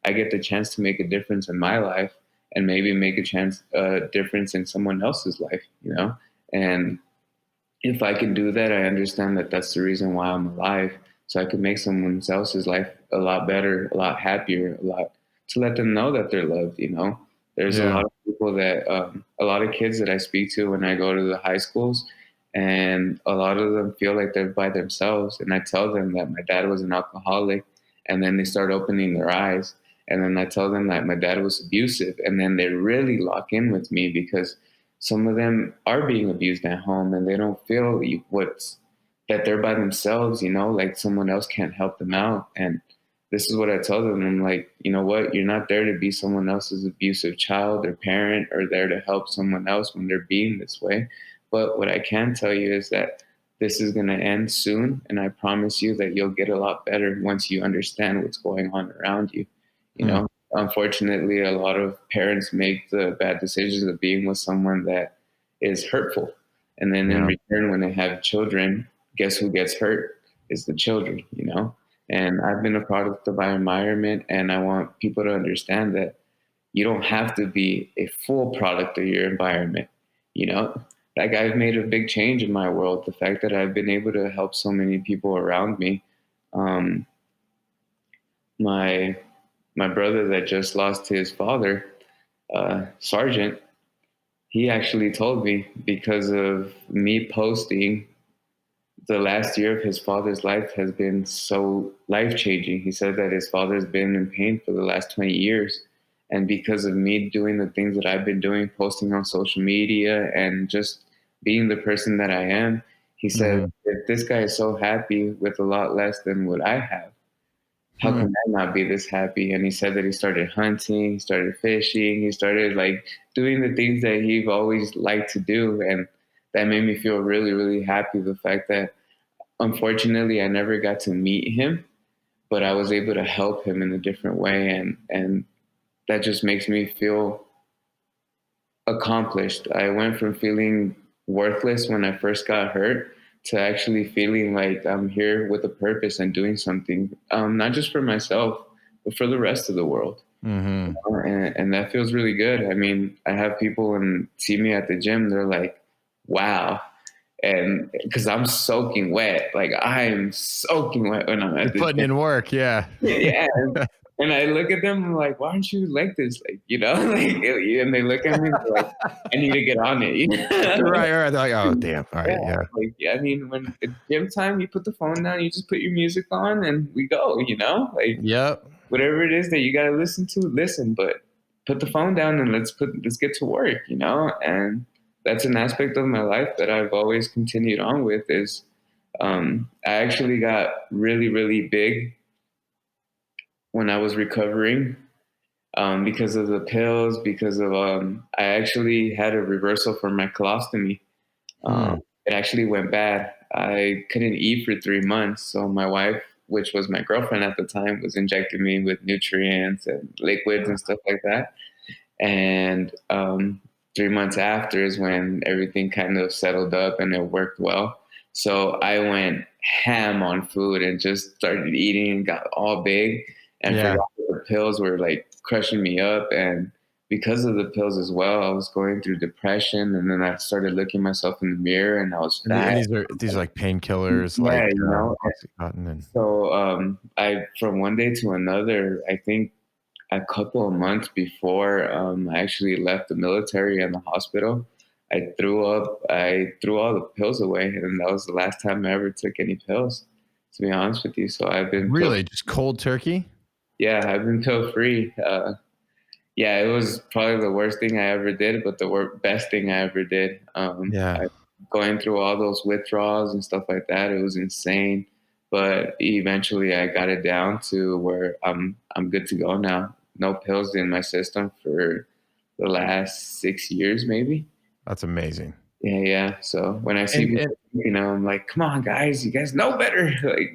I get the chance to make a difference in my life and maybe make a difference in someone else's life, And if I can do that, I understand that that's the reason why I'm alive. So I can make someone else's life a lot better, a lot happier, a lot to let them know that they're loved. There's a Yeah. lot of people a lot of kids that I speak to when I go to the high schools, and a lot of them feel like they're by themselves. And I tell them that my dad was an alcoholic, and then they start opening their eyes. And then I tell them that my dad was abusive, and then they really lock in with me because some of them are being abused at home and they don't feel what's that they're by themselves, like someone else can't help them out. And this is what I tell them. I'm like, you know what? You're not there to be someone else's abusive child or parent or there to help someone else when they're being this way. But what I can tell you is that this is going to end soon. And I promise you that you'll get a lot better once you understand what's going on around you. You Hmm. know, unfortunately, a lot of parents make the bad decisions of being with someone that is hurtful. And then in Yeah. return, when they have children, guess who gets hurt? Is the children. And I've been a product of my environment, and I want people to understand that you don't have to be a full product of your environment, you know? Like I've made a big change in my world. The fact that I've been able to help so many people around me. Um, my my brother that just lost his father, Sergeant, he actually told me because of me posting the last year of his father's life has been so life changing. He said that his father's been in pain for the last 20 years. And because of me doing the things that I've been doing, posting on social media and just being the person that I am, he said, if this guy is so happy with a lot less than what I have, how can I not be this happy? And he said that he started hunting, he started fishing, he started like doing the things that he've always liked to do. And that made me feel really, really happy. The fact that unfortunately I never got to meet him, but I was able to help him in a different way. And that just makes me feel accomplished. I went from feeling worthless when I first got hurt to actually feeling like I'm here with a purpose and doing something, not just for myself, but for the rest of the world. Mm-hmm. And that feels really good. I mean, I have people and see me at the gym, they're like, wow. And because I'm soaking wet, like I'm soaking wet when I'm at the Putting gym. in work, yeah. Yeah. And I look at them, I'm like, why aren't you like this? Like, you know, like, and they look at me like, I need to get on it. You know? Right. They're like, oh, damn. All right, yeah. Like, I mean, when it's gym time, you put the phone down, you just put your music on and we go, you know, like Yep. whatever it is that you got to listen to, listen, but put the phone down and let's get to work, you know? And that's an aspect of my life that I've always continued on with is, I actually got really, really big when I was recovering, because of the pills, because of, I actually had a reversal for my colostomy. It actually went bad. I couldn't eat for 3 months. So my wife, which was my girlfriend at the time, was injecting me with nutrients and liquids and stuff like that. And 3 months after is when everything kind of settled up and it worked well. So I went ham on food and just started eating and got all big and Yeah. forgot that the pills were like crushing me up. And because of the pills as well, I was going through depression. And then I started looking myself in the mirror and I was fat. And these are like painkillers, Yeah, like you know. Oxycontin and So I from one day to another, I think a couple of months before I actually left the military and the hospital, I threw up. I threw all the pills away, and that was the last time I ever took any pills. To be honest with you, so I've been really just cold turkey. yeah, I've been pill free. Yeah, it was probably the worst thing I ever did, but the best thing I ever did. Yeah. Going through all those withdrawals and stuff like that, it was insane. But eventually, I got it down to where I'm good to go now. No pills in my system for the last 6 years, maybe. That's amazing. Yeah. So when I see people, I'm like, come on, guys, you guys know better. Like,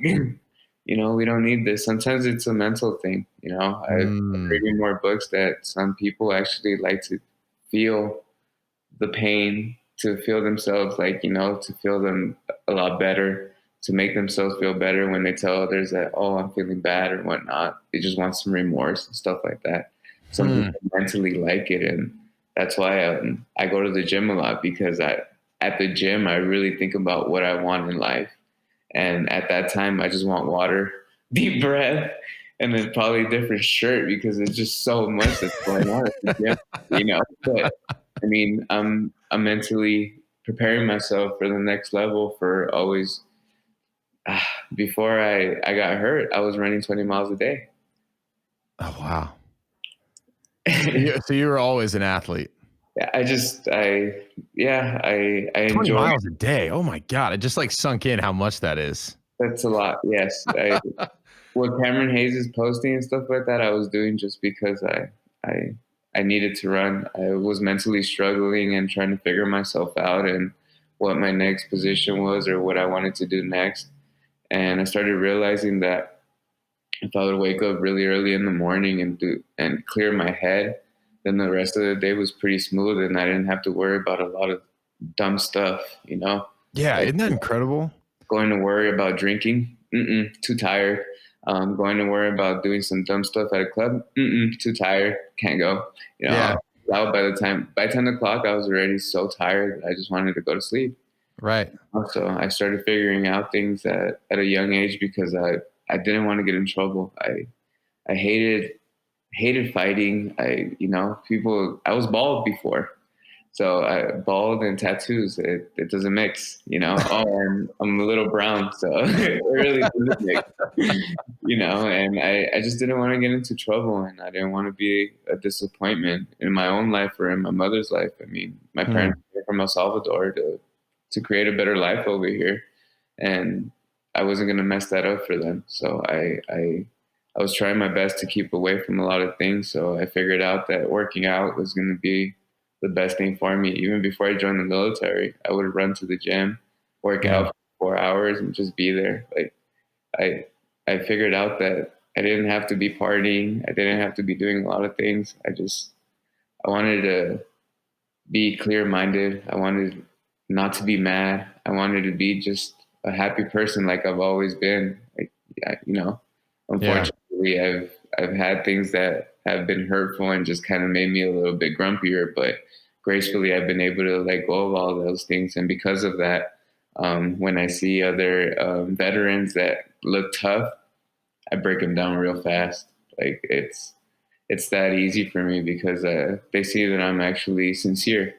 we don't need this. Sometimes it's a mental thing. I'm reading more books that some people actually like to feel the pain, to feel themselves to feel them a lot better, to make themselves feel better when they tell others that, oh, I'm feeling bad or whatnot. They just want some remorse and stuff like that. Some people mentally like it. And that's why I go to the gym a lot, because at the gym, I really think about what I want in life. And at that time, I just want water, deep breath, and then probably a different shirt, because it's just so much that's going on at the gym. But I mean, I'm mentally preparing myself for the next level for always. Before I got hurt, I was running 20 miles a day. Oh, wow. So you were always an athlete. I enjoy 20 miles a day. Oh my God. It just like sunk in how much that is. That's a lot. Yes. What Cameron Hayes is posting and stuff like that, I was doing just because I needed to run. I was mentally struggling and trying to figure myself out and what my next position was or what I wanted to do next. And I started realizing that if I would wake up really early in the morning and clear my head, then the rest of the day was pretty smooth and I didn't have to worry about a lot of dumb stuff, Yeah, like, isn't that incredible? going to worry about drinking. Too tired. Going to worry about doing some dumb stuff at a club. Too tired, can't go. You know, Yeah. out by 10 o'clock, I was already so tired. I just wanted to go to sleep. Right. So I started figuring out things at a young age because I didn't want to get in trouble. I hated fighting. I was bald before. So bald and tattoos, it doesn't mix, Oh, and I'm a little brown, so it really doesn't mix, And I just didn't want to get into trouble, and I didn't want to be a disappointment in my own life or in my mother's life. I mean, my parents came from El Salvador to create a better life over here, and I wasn't gonna mess that up for them. So I was trying my best to keep away from a lot of things. So I figured out that working out was gonna be the best thing for me. Even before I joined the military, I would run to the gym, work Yeah. out for 4 hours, and just be there. Like I I figured out that I didn't have to be partying. I didn't have to be doing a lot of things. I wanted to be clear minded. I wanted not to be mad. I wanted to be just a happy person like I've always been. Like, Yeah. unfortunately, I've had things that have been hurtful and just kind of made me a little bit grumpier, but gracefully I've been able to let go of all those things. And because of that, when I see other veterans that look tough, I break them down real fast. Like it's that easy for me because they see that I'm actually sincere.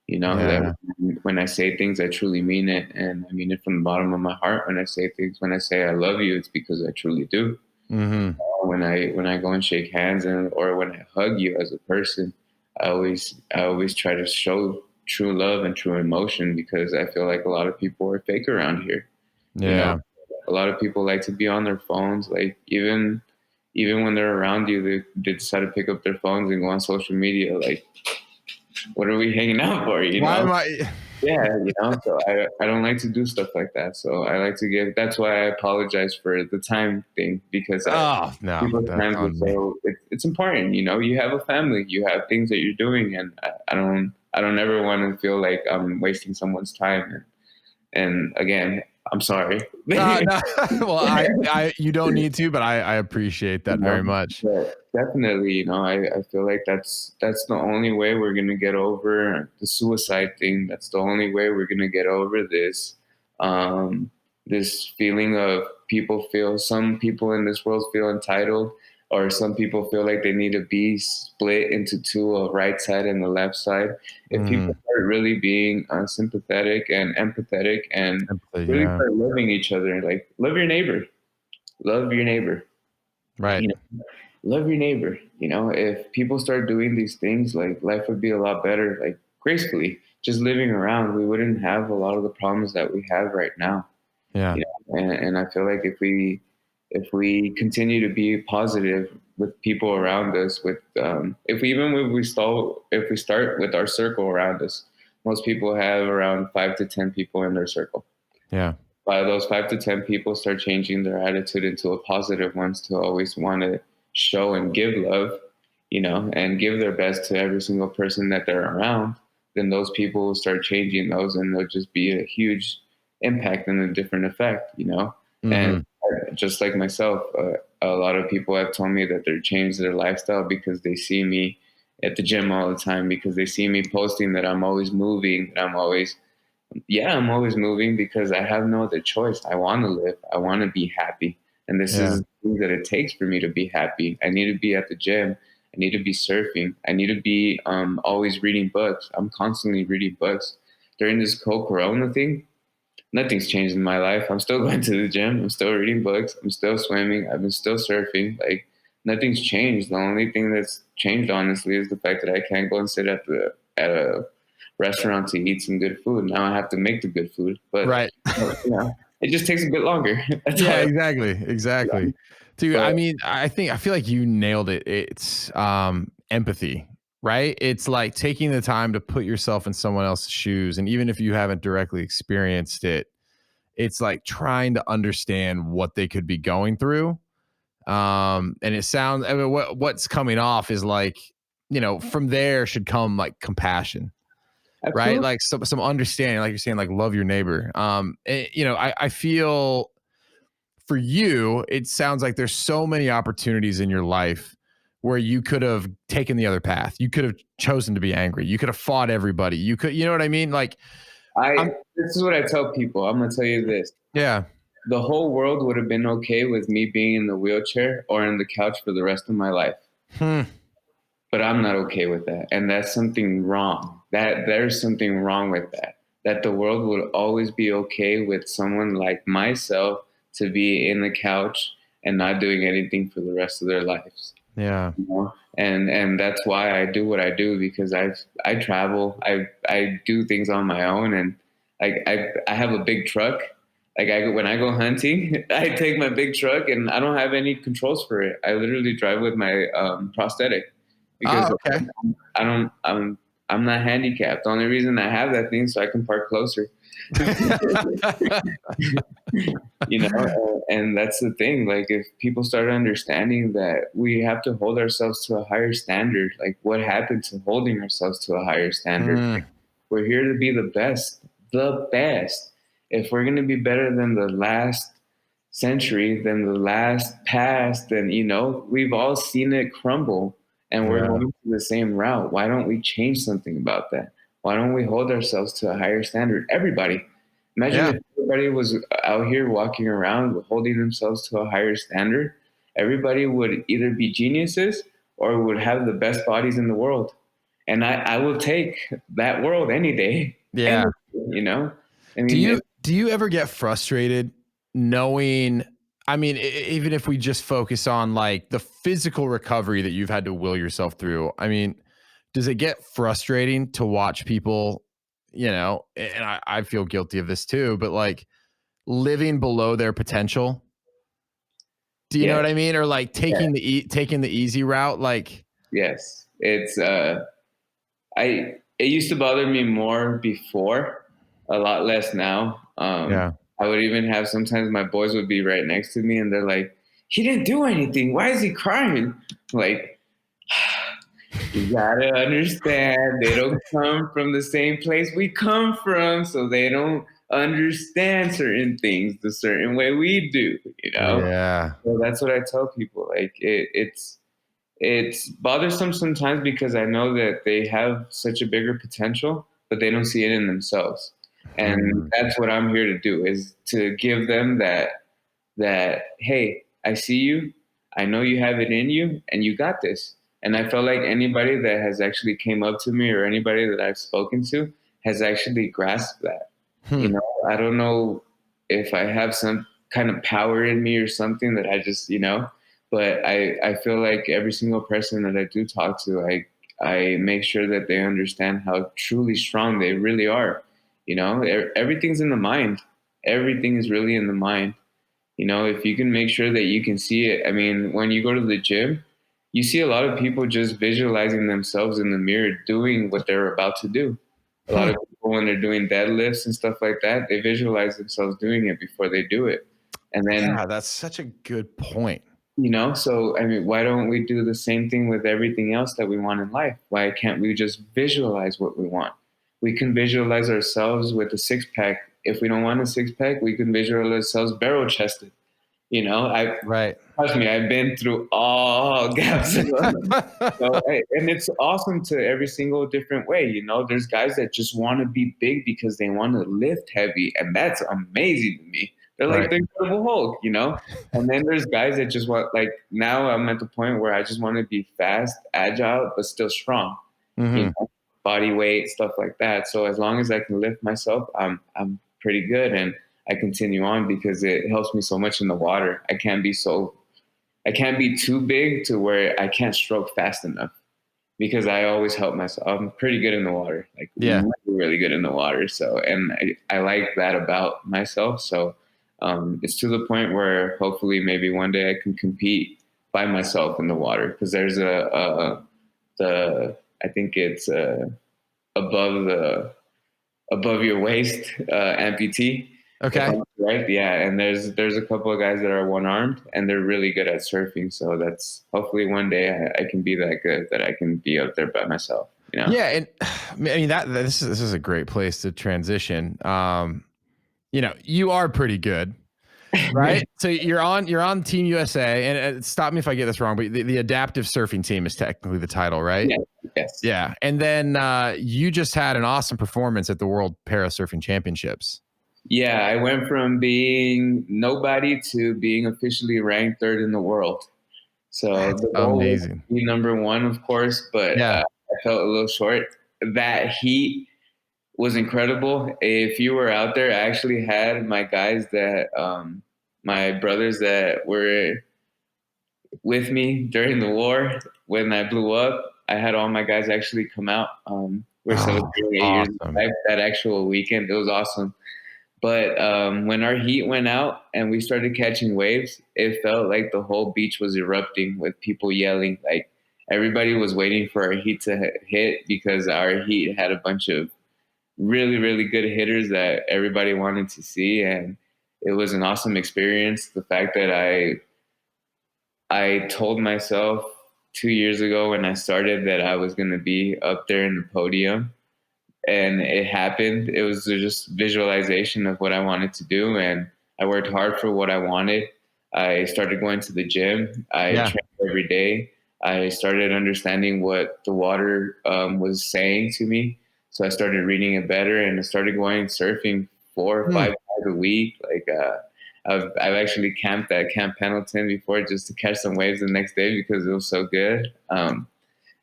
Yeah. That when I say things, I truly mean it, and I mean it from the bottom of my heart. When I say things, when I say I love you, it's because I truly do. Mm-hmm. When I go and shake hands or when I hug you as a person, I always try to show true love and true emotion because I feel like a lot of people are fake around here. You know, Yeah. a lot of people like to be on their phones. Like even when they're around you, they decide to pick up their phones and go on social media. Like, what are we hanging out for? Why am I? Yeah, so I don't like to do stuff like that. So I like to that's why I apologize for the time thing because Oh no, people's that's times are on me. it's important. You have a family, you have things that you're doing, and I don't ever want to feel like I'm wasting someone's time. And again, I'm sorry. No. Well, you don't need to, but I appreciate that very much. But definitely, I feel like that's the only way we're gonna get over the suicide thing. That's the only way we're gonna get over um, this feeling of some people in this world feel entitled, or some people feel like they need to be split into two, a right side and the left side. If Mm, people start really being sympathetic and empathetic and empathy, really yeah. start loving each other, like love your neighbor, Right. you know, love your neighbor. If people start doing these things, like life would be a lot better, like gracefully, just living around, we wouldn't have a lot of the problems that we have right now. Yeah. And I feel like if we continue to be positive with people around us, with if we start with our circle around us, most people have around 5 to 10 people in their circle. Yeah. By those 5 to 10 people start changing their attitude into a positive ones to always want to show and give love, and give their best to every single person that they're around, then those people will start changing those and they'll just be a huge impact and a different effect. And Mm-hmm. just like myself, a lot of people have told me that they've changed their lifestyle because they see me at the gym all the time, because they see me posting that I'm always moving, that I'm always moving because I have no other choice. I want to live. I want to be happy. And this Yeah. is the thing that it takes for me to be happy. I need to be at the gym. I need to be surfing. I need to be always reading books. I'm constantly reading books. During this whole Corona thing, nothing's changed in my life. I'm still going to the gym. I'm still reading books. I'm still swimming. I've been still surfing. Like, nothing's changed. The only thing that's changed, honestly, is the fact that I can't go and sit at a restaurant to eat some good food. Now I have to make the good food, but Right. it just takes a bit longer. That's Yeah, all. exactly. Exactly. Dude, But I feel like you nailed it. It's empathy, right? It's like taking the time to put yourself in someone else's shoes. And even if you haven't directly experienced it, it's like trying to understand what they could be going through. And it sounds, I mean, what's coming off is like, from there should come like compassion, right? absolutely, Like some understanding, like you're saying, like love your neighbor. I feel for you, it sounds like there's so many opportunities in your life where you could have taken the other path. You could have chosen to be angry. You could have fought everybody. You could, you know what I mean? Like, I'm, This is what I tell people. I'm gonna tell you this. yeah. The whole world would have been okay with me being in the wheelchair or in the couch for the rest of my life. Hmm. But I'm not okay with that. And that's something wrong. That there's something wrong with that. That the world would always be okay with someone like myself to be in the couch and not doing anything for the rest of their lives. Yeah. You know? And that's why I do what I do, because I travel, I do things on my own, and I have a big truck. Like when I go hunting, I take my big truck and I don't have any controls for it. I literally drive with my prosthetic, because Oh, okay. I don't I'm not handicapped. The only reason I have that thing so I can park closer. You know, and that's the thing. Like, if people start understanding that we have to hold ourselves to a higher standard, like what happened to holding ourselves to a higher standard? Mm, We're here to be the best, the best. If we're going to be better than the last century, than the last past, then, you know, we've all seen it crumble, and we're yeah. going the same route. Why don't we change something about that? Why don't we hold ourselves to a higher standard? Everybody. Imagine Yeah. if everybody was out here walking around holding themselves to a higher standard. Everybody would either be geniuses or would have the best bodies in the world. And I will take that world any day. Yeah. Any day, you know? I Do mean, you ever get frustrated knowing, I mean, even if we just focus on like the physical recovery that you've had to will yourself through, I mean, does it get frustrating to watch people, you know, and I feel guilty of this too, but like living below their potential? Do you know yeah, what I mean? Or like yeah, taking the easy route? Like, yes. It's it used to bother me more before, a lot less now. yeah. I would even have, sometimes my boys would be right next to me and they're like, he didn't do anything. Why is he crying? Like, you gotta understand, they don't come from the same place we come from, so they don't understand certain things the certain way we do, you know? Yeah. So that's what I tell people. Like, it's bothersome sometimes because I know that they have such a bigger potential, but they don't see it in themselves. And Hmm. that's what I'm here to do, is to give them that, hey, I see you, I know you have it in you, and you got this. And I felt like anybody that has actually came up to me, or anybody that I've spoken to, has actually grasped that. You Hmm. know, I don't know if I have some kind of power in me or something that I just, you know, but I feel like every single person that I do talk to, I make sure that they understand how truly strong they really are. You know, everything's in the mind. Everything is really in the mind. You know, if you can make sure that you can see it. I mean, when you go to the gym, you see a lot of people just visualizing themselves in the mirror doing what they're about to do. A lot Hmm. of people, when they're doing deadlifts and stuff like that, they visualize themselves doing it before they do it. And then, Yeah, that's such a good point. you know, so I mean, why don't we do the same thing with everything else that we want in life? Why can't we just visualize what we want? We can visualize ourselves with a six pack. If we don't want a six pack, we can visualize ourselves barrel chested. You know, I Right. trust me, I've been through all gaps. So, and it's awesome to every single different way. You know, there's guys that just want to be big because they want to lift heavy, and that's amazing to me. They're like Right. the Incredible Hulk, you know. And then there's guys that just want, like, now I'm at the point where I just want to be fast, agile, but still strong. You Hmm. know, body weight, stuff like that. So as long as I can lift myself, I'm pretty good, and I continue on because it helps me so much in the water. I can't be too big to where I can't stroke fast enough, because I always help myself. I'm pretty good in the water, like Yeah. really, really good in the water. So, and I like that about myself. So, it's to the point where hopefully maybe one day I can compete by myself in the water, because there's I think it's above above your waist amputee. If Okay. I'm right, yeah. And there's a couple of guys that are one armed, and they're really good at surfing. So that's, hopefully one day I can be that good that I can be out there by myself. You know? Yeah, and I mean that this is a great place to transition. You know, you are pretty good. right? So you're on Team USA, and stop me if I get this wrong, but the adaptive surfing team is technically the title, right? Yes, yes. Yeah. And then you just had an awesome performance at the World Para Surfing Championships. Yeah, I went from being nobody to being officially ranked third in the world. So That's the goal was amazing. to be number one, of course, but Yeah. I felt a little short. That heat was incredible. If you were out there, I actually had my guys that, my brothers that were with me during the war when I blew up. I had all my guys actually come out. We're Oh, celebrating 8 years of awesome. life that actual weekend. It was awesome. But when our heat went out and we started catching waves, it felt like the whole beach was erupting with people yelling. Like everybody was waiting for our heat to hit because our heat had a bunch of really, really good hitters that everybody wanted to see. And it was an awesome experience. The fact that I told myself 2 years ago when I started that I was going to be up there in the podium, and it happened. It was just visualization of what I wanted to do, and I worked hard for what I wanted. I started going to the gym. I Yeah. trained every day. I started understanding what the water was saying to me, so I started reading it better, and I started going surfing 4 or 5 times a week. Like I've actually camped at Camp Pendleton before just to catch some waves the next day because it was so good.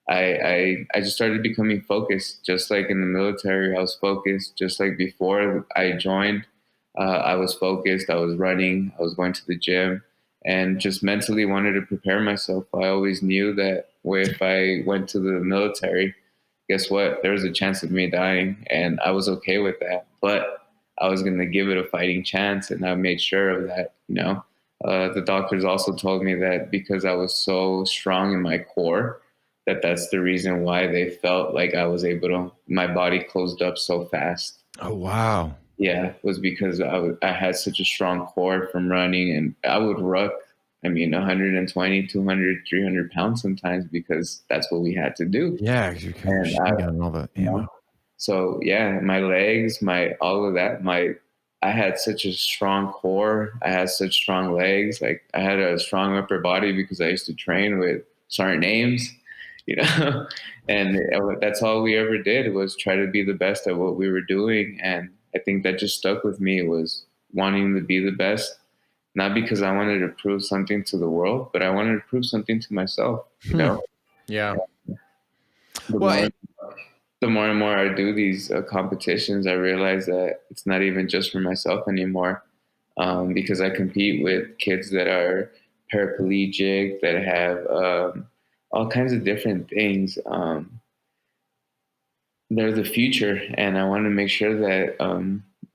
I just started becoming focused, just like in the military. I was focused, just like before I joined. I was focused. I was running. I was going to the gym, and just mentally wanted to prepare myself. I always knew that if I went to the military, guess what? There was a chance of me dying, and I was okay with that. But I was going to give it a fighting chance, and I made sure of that. The doctors also told me that because I was so strong in my core, that's the reason why they felt like I was able to. My body closed up so fast. Oh, wow. Yeah, it was because I had such a strong core from running, and I would ruck. I mean, 120, 200, 300 pounds sometimes because that's what we had to do. Yeah, because you're carrying And machine gun and all the you ammo. know, so yeah, my legs, my all of that, I had such a strong core. I had such strong legs. Like I had a strong upper body because I used to train with Sergeant Ames, you know, and that's all we ever did was try to be the best at what we were doing. And I think that just stuck with me was wanting to be the best, not because I wanted to prove something to the world, but I wanted to prove something to myself, you Hmm. know. Yeah. The Well, more the more and more I do these competitions, I realize that it's not even just for myself anymore, because I compete with kids that are paraplegic, that have all kinds of different things. They're the future, and I want to make sure that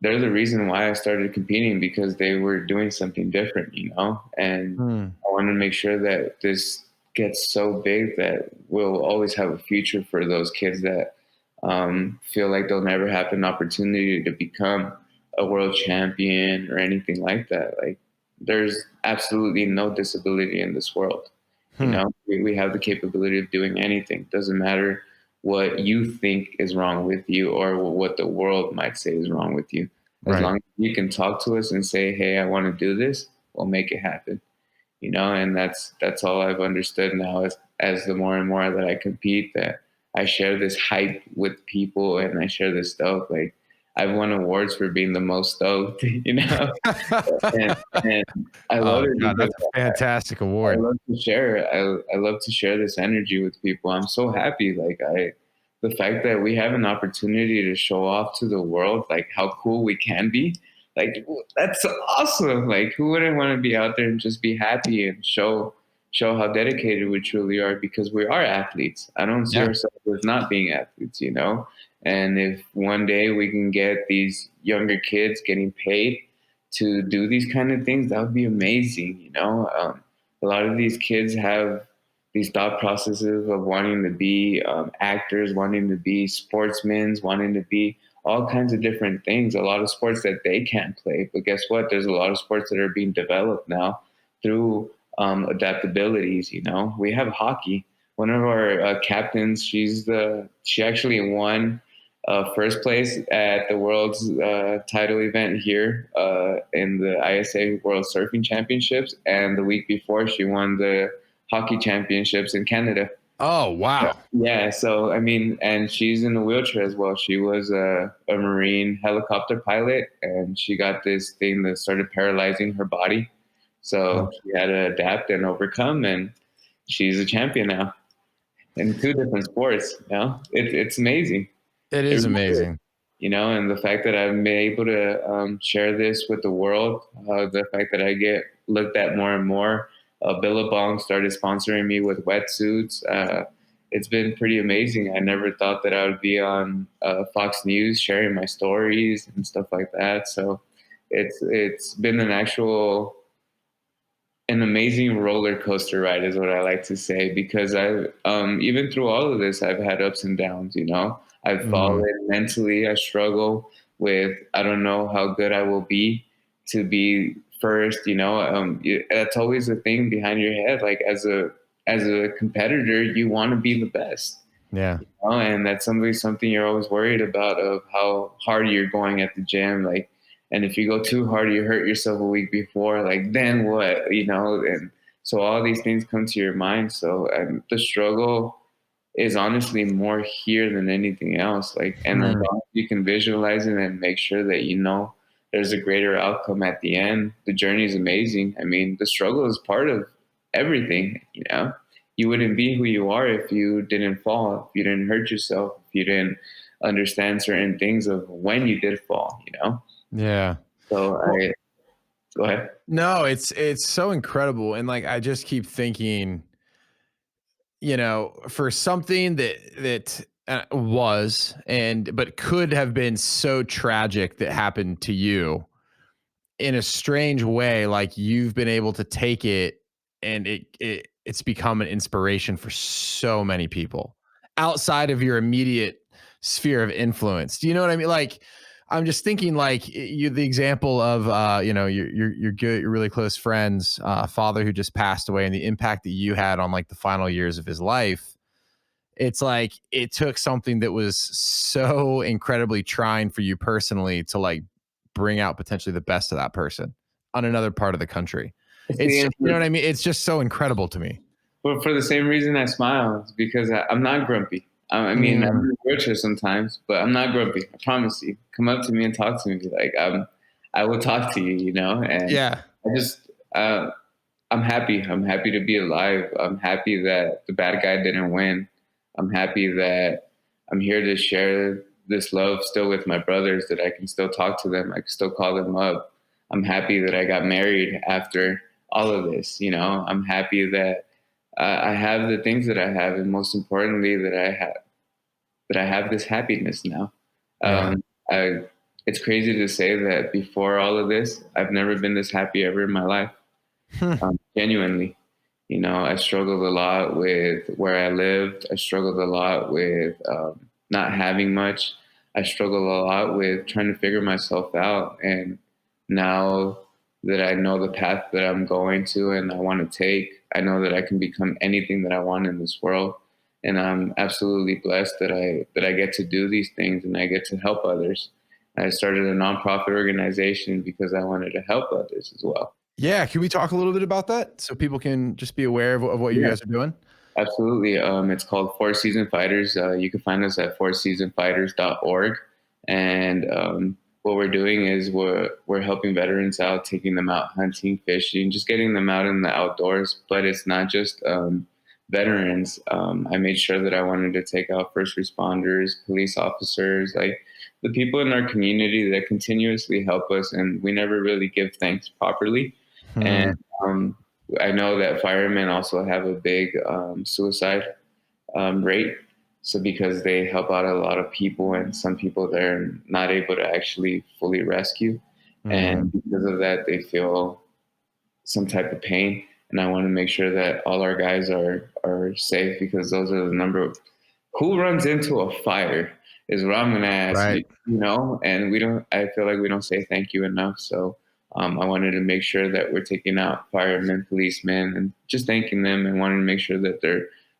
they're the reason why I started competing because they were doing something different, and hmm. I want to make sure that this gets so big that we'll always have a future for those kids that feel like they'll never have an opportunity to become a world champion or anything like that. Like, there's absolutely no disability in this world. Hmm. We have the capability of doing anything. Doesn't matter what you think is wrong with you or what the world might say is wrong with you. As Right. long as you can talk to us and say, "Hey, I want to do this," we'll make it happen. And that's all I've understood now as the more and more that I compete, that I share this hype with people and I share this stuff. Like I've won awards for being the most stoked, and, and I love Oh, it God, because that's a fantastic I award. love to share. I love to share this energy with people. I'm so happy. The fact that we have an opportunity to show off to the world, like how cool we can be, like that's awesome. Like who wouldn't want to be out there and just be happy and show how dedicated we truly are because we are athletes. I don't see Yeah. ourselves as not being athletes. And if one day we can get these younger kids getting paid to do these kind of things, that would be amazing. A lot of these kids have these thought processes of wanting to be actors, wanting to be sportsmen, wanting to be all kinds of different things. A lot of sports that they can't play, but guess what? There's a lot of sports that are being developed now through adaptabilities. We have hockey. One of our captains, she actually won first place at the world's title event here in the ISA World Surfing Championships, and the week before she won the hockey championships in Canada. Oh, wow. Yeah, so I mean, and she's in a wheelchair as well. She was a Marine helicopter pilot, and she got this thing that started paralyzing her body. So she had to adapt and overcome, and she's a champion now in two different sports. It's amazing. It It is really is. amazing. And the fact that I've been able to share this with the world, the fact that I get looked at more and more. Billabong started sponsoring me with wetsuits. It's been pretty amazing. I never thought that I would be on Fox News sharing my stories and stuff like that. So it's been an amazing roller coaster ride is what I like to say, because I've even through all of this, I've had ups and downs. I've fallen mentally. I struggle with, I don't know how good I will be to be first. That's always a thing behind your head. Like as a competitor, you want to be the best. Yeah. And that's something you're always worried about, of how hard you're going at the gym. Like, and if you go too hard, you hurt yourself a week before, like, then what, and so all these things come to your mind. So the struggle is honestly more here than anything else. Like, and as long as you can visualize it and make sure that, there's a greater outcome at the end, the journey is amazing. I mean, the struggle is part of everything. You wouldn't be who you are if you didn't fall, if you didn't hurt yourself, if you didn't understand certain things of when you did fall. Yeah. So go ahead. No, it's so incredible. And like, I just keep thinking, for something that was, but could have been so tragic that happened to you, in a strange way, like, you've been able to take it, and it's become an inspiration for so many people outside of your immediate sphere of influence. Do you know what I mean? Like, I'm just thinking, like, the example of your really close friend's father who just passed away, and the impact that you had on, like, the final years of his life. It's like, it took something that was so incredibly trying for you personally to, like, bring out potentially the best of that person on another part of the country. It's, See, you know what I mean? It's just so incredible to me. for the same reason I smile, is because I'm not grumpy. I mean, I'm in a wheelchair sometimes, but I'm not grumpy. I promise you. Come up to me and talk to me. Like, I will talk to you, and Yeah. I just, I'm happy. I'm happy to be alive. I'm happy that the bad guy didn't win. I'm happy that I'm here to share this love still with my brothers, that I can still talk to them. I can still call them up. I'm happy that I got married after all of this. I'm happy that I have the things that I have, and most importantly, that I have this happiness now. Yeah. I, it's crazy to say that before all of this, I've never been this happy ever in my life. Genuinely, I struggled a lot with where I lived. I struggled a lot with not having much. I struggled a lot with trying to figure myself out. And now that I know the path that I'm going to and I want to take, I know that I can become anything that I want in this world. And I'm absolutely blessed that I get to do these things and I get to help others. I started a nonprofit organization because I wanted to help others as well. Yeah. Can we talk a little bit about that so people can just be aware of what you Yeah. guys are doing? Absolutely. It's called Four Season Fighters. You can find us at fourseasonfighters.org. And what we're doing is we're helping veterans out, taking them out hunting, fishing, just getting them out in the outdoors. But it's not just veterans. I made sure that I wanted to take out first responders, police officers, like the people in our community that continuously help us, and we never really give thanks properly. And I know that firemen also have a big suicide rate. So because they help out a lot of people, and some people they're not able to actually fully rescue, and because of that, they feel some type of pain. And I want to make sure that all our guys are safe, because those are the number of who runs into a fire is what I'm going to ask Right. and I feel like we don't say thank you enough. So I wanted to make sure that we're taking out firemen, policemen, and just thanking them, and wanting to make sure that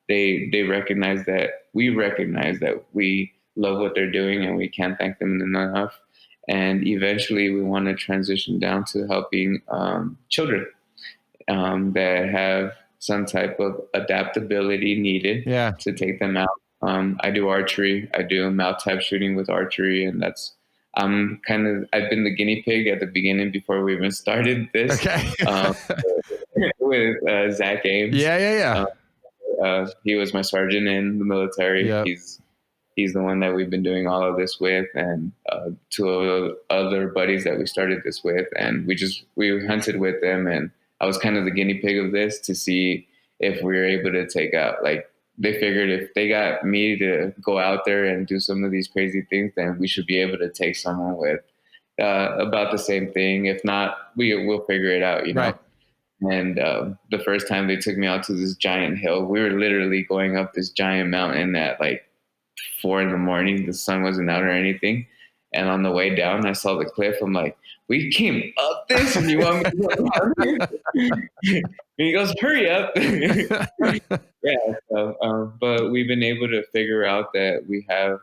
they recognize that we love what they're doing, and we can't thank them enough. And eventually, we want to transition down to helping children that have some type of adaptability needed Yeah. to take them out. I do archery. I do mount type shooting with archery, and that's I've been the guinea pig at the beginning before we even started this. Okay. With Zach Ames. Yeah. Yeah. Yeah. He was my sergeant in the military. Yep. He's the one that we've been doing all of this with, and two other buddies that we started this with, and we hunted with them, and I was kind of the guinea pig of this to see if we were able to take out, like, they figured if they got me to go out there and do some of these crazy things, then we should be able to take someone with about the same thing. If not, we'll figure it out, you know. Right. And the first time they took me out to this giant hill, we were literally going up this giant mountain at like 4 a.m. The sun wasn't out or anything. And on the way down, I saw the cliff. I'm like, we came up this and you want me to go down here? And he goes, hurry up. Yeah. So, but we've been able to figure out that we have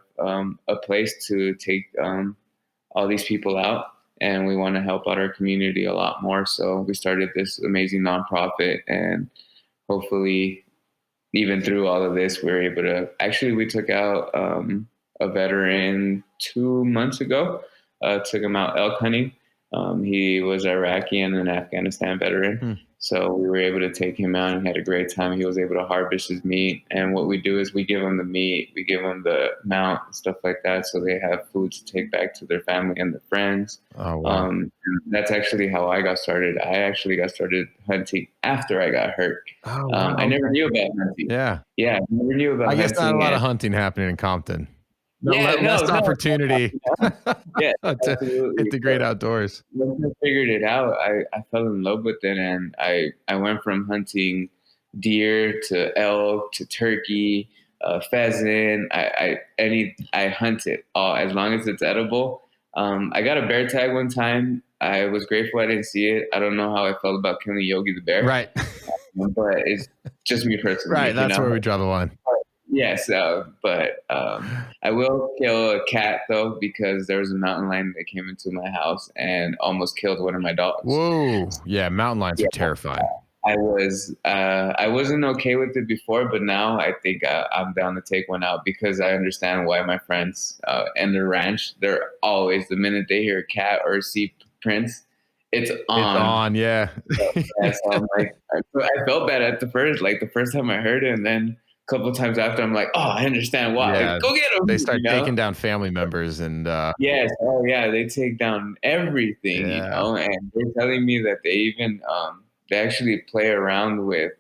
a place to take all these people out, and we want to help out our community a lot more. So we started this amazing nonprofit, and hopefully even through all of this, we're able to, actually, we took out a veteran 2 months ago, took him out elk hunting. He was Iraqi and an Afghanistan veteran. So we were able to take him out, and he had a great time. He was able to harvest his meat. And what we do is we give him the meat, we give him the mount and stuff like that, so they have food to take back to their family and their friends. Oh, wow. That's actually how I got started. I actually got started hunting after I got hurt. Oh, wow. I never knew about hunting. Yeah. Yeah, I never knew about I guess not a hunting. lot of hunting happening in Compton. Yeah, Less opportunity Yeah, to absolutely. hit the great outdoors. Once I figured it out, I fell in love with it, and I went from hunting deer to elk to turkey, pheasant. I hunt it all as long as it's edible. I got a bear tag one time. I was grateful I didn't see it. I don't know how I felt about killing Yogi the bear. Right. But it's just me personally. Right. That's you know? where we draw the line. Yes, but I will kill a cat though, because there was a mountain lion that came into my house and almost killed one of my dogs. Whoa. Yeah. Mountain lions are terrifying. I wasn't okay with it before, but now I think I'm down to take one out, because I understand why my friends and their ranch, they're always, the minute they hear a cat or see prints, it's on. It's on. Yeah. So I'm like, I felt bad at the first time I heard it, and then a couple of times after, I'm like, oh, I understand why. Yeah. Like, go get them. They start taking down family members, and yes, oh yeah, they take down everything, Yeah. and they're telling me that they even they actually play around with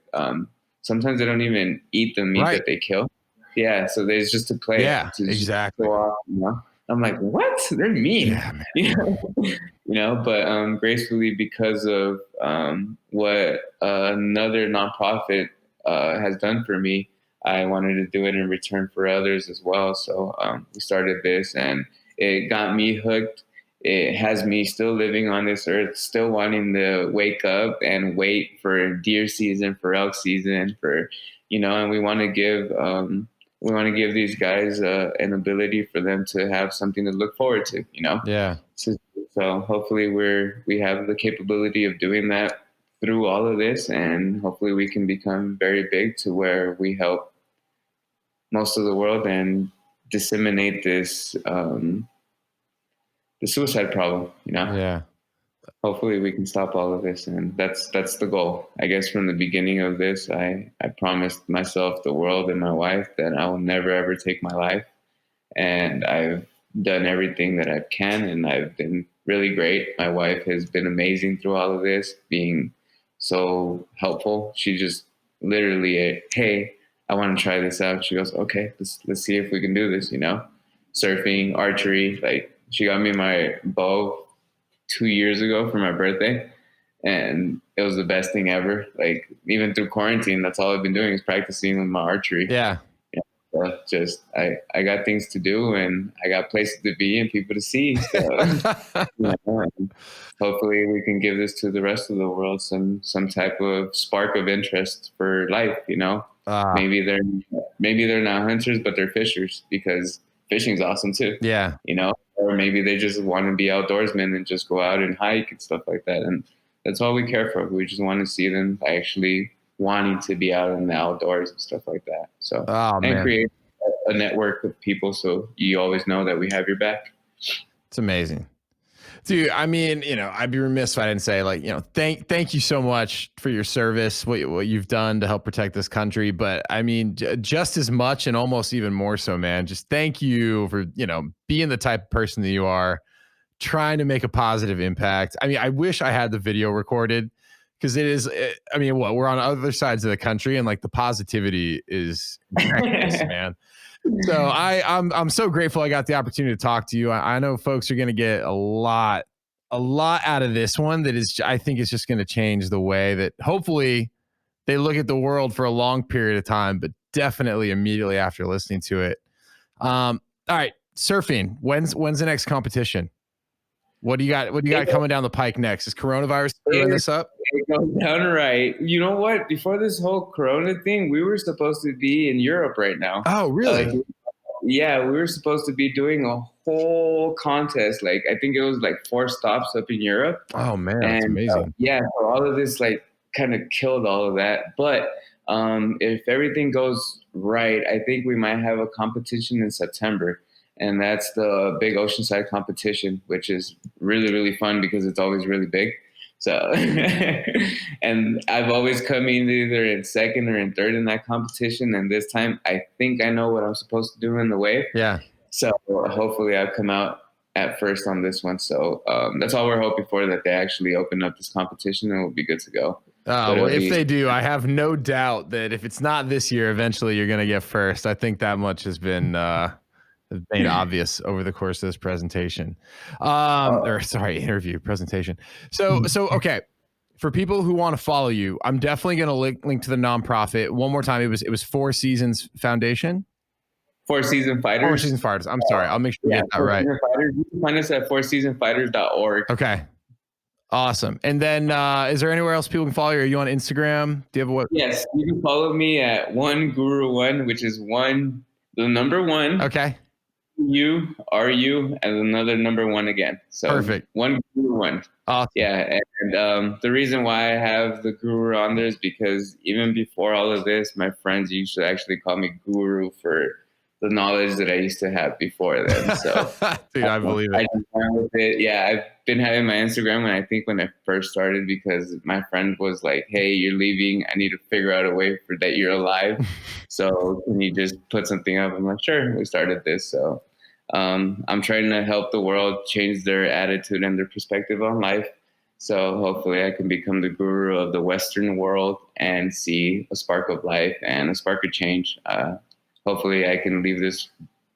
sometimes they don't even eat the meat Right. that they kill. Yeah, so there's just to play. Yeah, to just exactly. show off, I'm like, what? They're mean. Yeah, man. But gracefully, because of what another nonprofit has done for me, I wanted to do it in return for others as well. So we started this, and it got me hooked. It has me still living on this earth, still wanting to wake up and wait for deer season, for elk season, and we want to give these guys an ability for them to have something to look forward to. Yeah. So hopefully we have the capability of doing that through all of this, and hopefully we can become very big to where we help most of the world and disseminate this the suicide problem. Yeah. Hopefully we can stop all of this, and that's the goal. I guess from the beginning of this, I promised myself, the world, and my wife that I will never ever take my life, and I've done everything that I can, and I've been really great. My wife has been amazing through all of this, being so helpful. She just literally, hey, I want to try this out. She goes, okay, let's see if we can do this. Surfing, archery. Like, she got me my bow 2 years ago for my birthday, and it was the best thing ever. Like, even through quarantine, that's all I've been doing is practicing with my archery. Yeah. Just I got things to do, and I got places to be and people to see. So and hopefully we can give this to the rest of the world, some type of spark of interest for life. Maybe they're not hunters, but they're fishers, because fishing's awesome too. Yeah. You know, or maybe they just want to be outdoorsmen and just go out and hike and stuff like that. And that's all we care for. We just want to see them actually wanting to be out in the outdoors and stuff like that. So, Oh and man, create a network of people so you always know that we have your back. it's amazing. Dude, I mean, I'd be remiss if I didn't say, like, thank you so much for your service, what you've done to help protect this country. But I mean, just as much and almost even more so, man. Just thank you for, being the type of person that you are, trying to make a positive impact. I mean, I wish I had the video recorded because I mean, we're on other sides of the country and like the positivity is infectious, man. So I'm so grateful I got the opportunity to talk to you. I know folks are going to get a lot out of this one that is, I think it's just going to change the way that hopefully they look at the world for a long period of time, but definitely immediately after listening to it. All right, surfing. When's the next competition? What do you got? What do you got coming down the pike next? Is coronavirus screwing this up? It goes down right. You know what? Before this whole Corona thing, we were supposed to be in Europe right now. Oh, really? Yeah, we were supposed to be doing a whole contest. Like I think it was like 4 stops up in Europe. Oh man, that's And amazing. yeah, so all of this like kind of killed all of that. But if everything goes right, I think we might have a competition in September. And that's the big Oceanside competition, which is really, really fun because it's always really big. So, and I've always come in either in second or in third in that competition. And this time I think I know what I'm supposed to do in the wave. Yeah. So hopefully I'll come out at first on this one. So that's all we're hoping for, that they actually open up this competition and we'll be good to go. Well, if they do, I have no doubt that if it's not this year, eventually you're going to get first. I think that much has been made obvious over the course of this presentation, interview presentation. So okay. For people who want to follow you, I'm definitely going to link to the nonprofit one more time. It was Four Seasons Foundation. Four Season Fighters. Four Season Fighters. I'm sorry. I'll make sure you get that right. You can find us at fourseasonfighters.org. Okay. Awesome. And then is there anywhere else people can follow you? Are you on Instagram? Do you have a what? Yes, you can follow me at One Guru One, which is the number 1. Okay. U and another number 1 again. So perfect. One Guru One. Awesome. Yeah, and the reason why I have the Guru on there is because even before all of this, my friends used to actually call me Guru for the knowledge that I used to have before then. So dude, I believe it. I just went with it. Yeah, I've been having my Instagram when I first started, because my friend was like, "Hey, you're leaving. I need to figure out a way for that you're alive. So can you just put something up?" I'm like, "Sure." We started this. So I'm trying to help the world change their attitude and their perspective on life. So hopefully I can become the guru of the Western world and see a spark of life and a spark of change. Hopefully I can leave this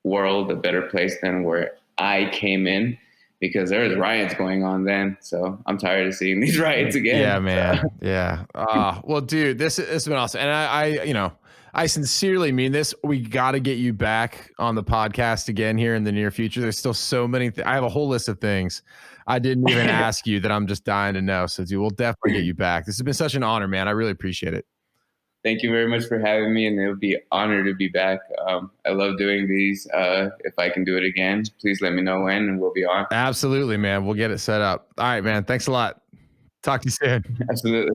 world a better place than where I came in, because there was riots going on then. So I'm tired of seeing these riots again. Yeah, man. So. Yeah. Well, dude, this has been awesome. And I sincerely mean this. We got to get you back on the podcast again here in the near future. There's still so many. I have a whole list of things I didn't even ask you that I'm just dying to know. So, dude, we'll definitely get you back. This has been such an honor, man. I really appreciate it. Thank you very much for having me, and it would be an honor to be back. I love doing these. If I can do it again, please let me know when, and we'll be on. Absolutely, man. We'll get it set up. All right, man. Thanks a lot. Talk to you soon. Absolutely.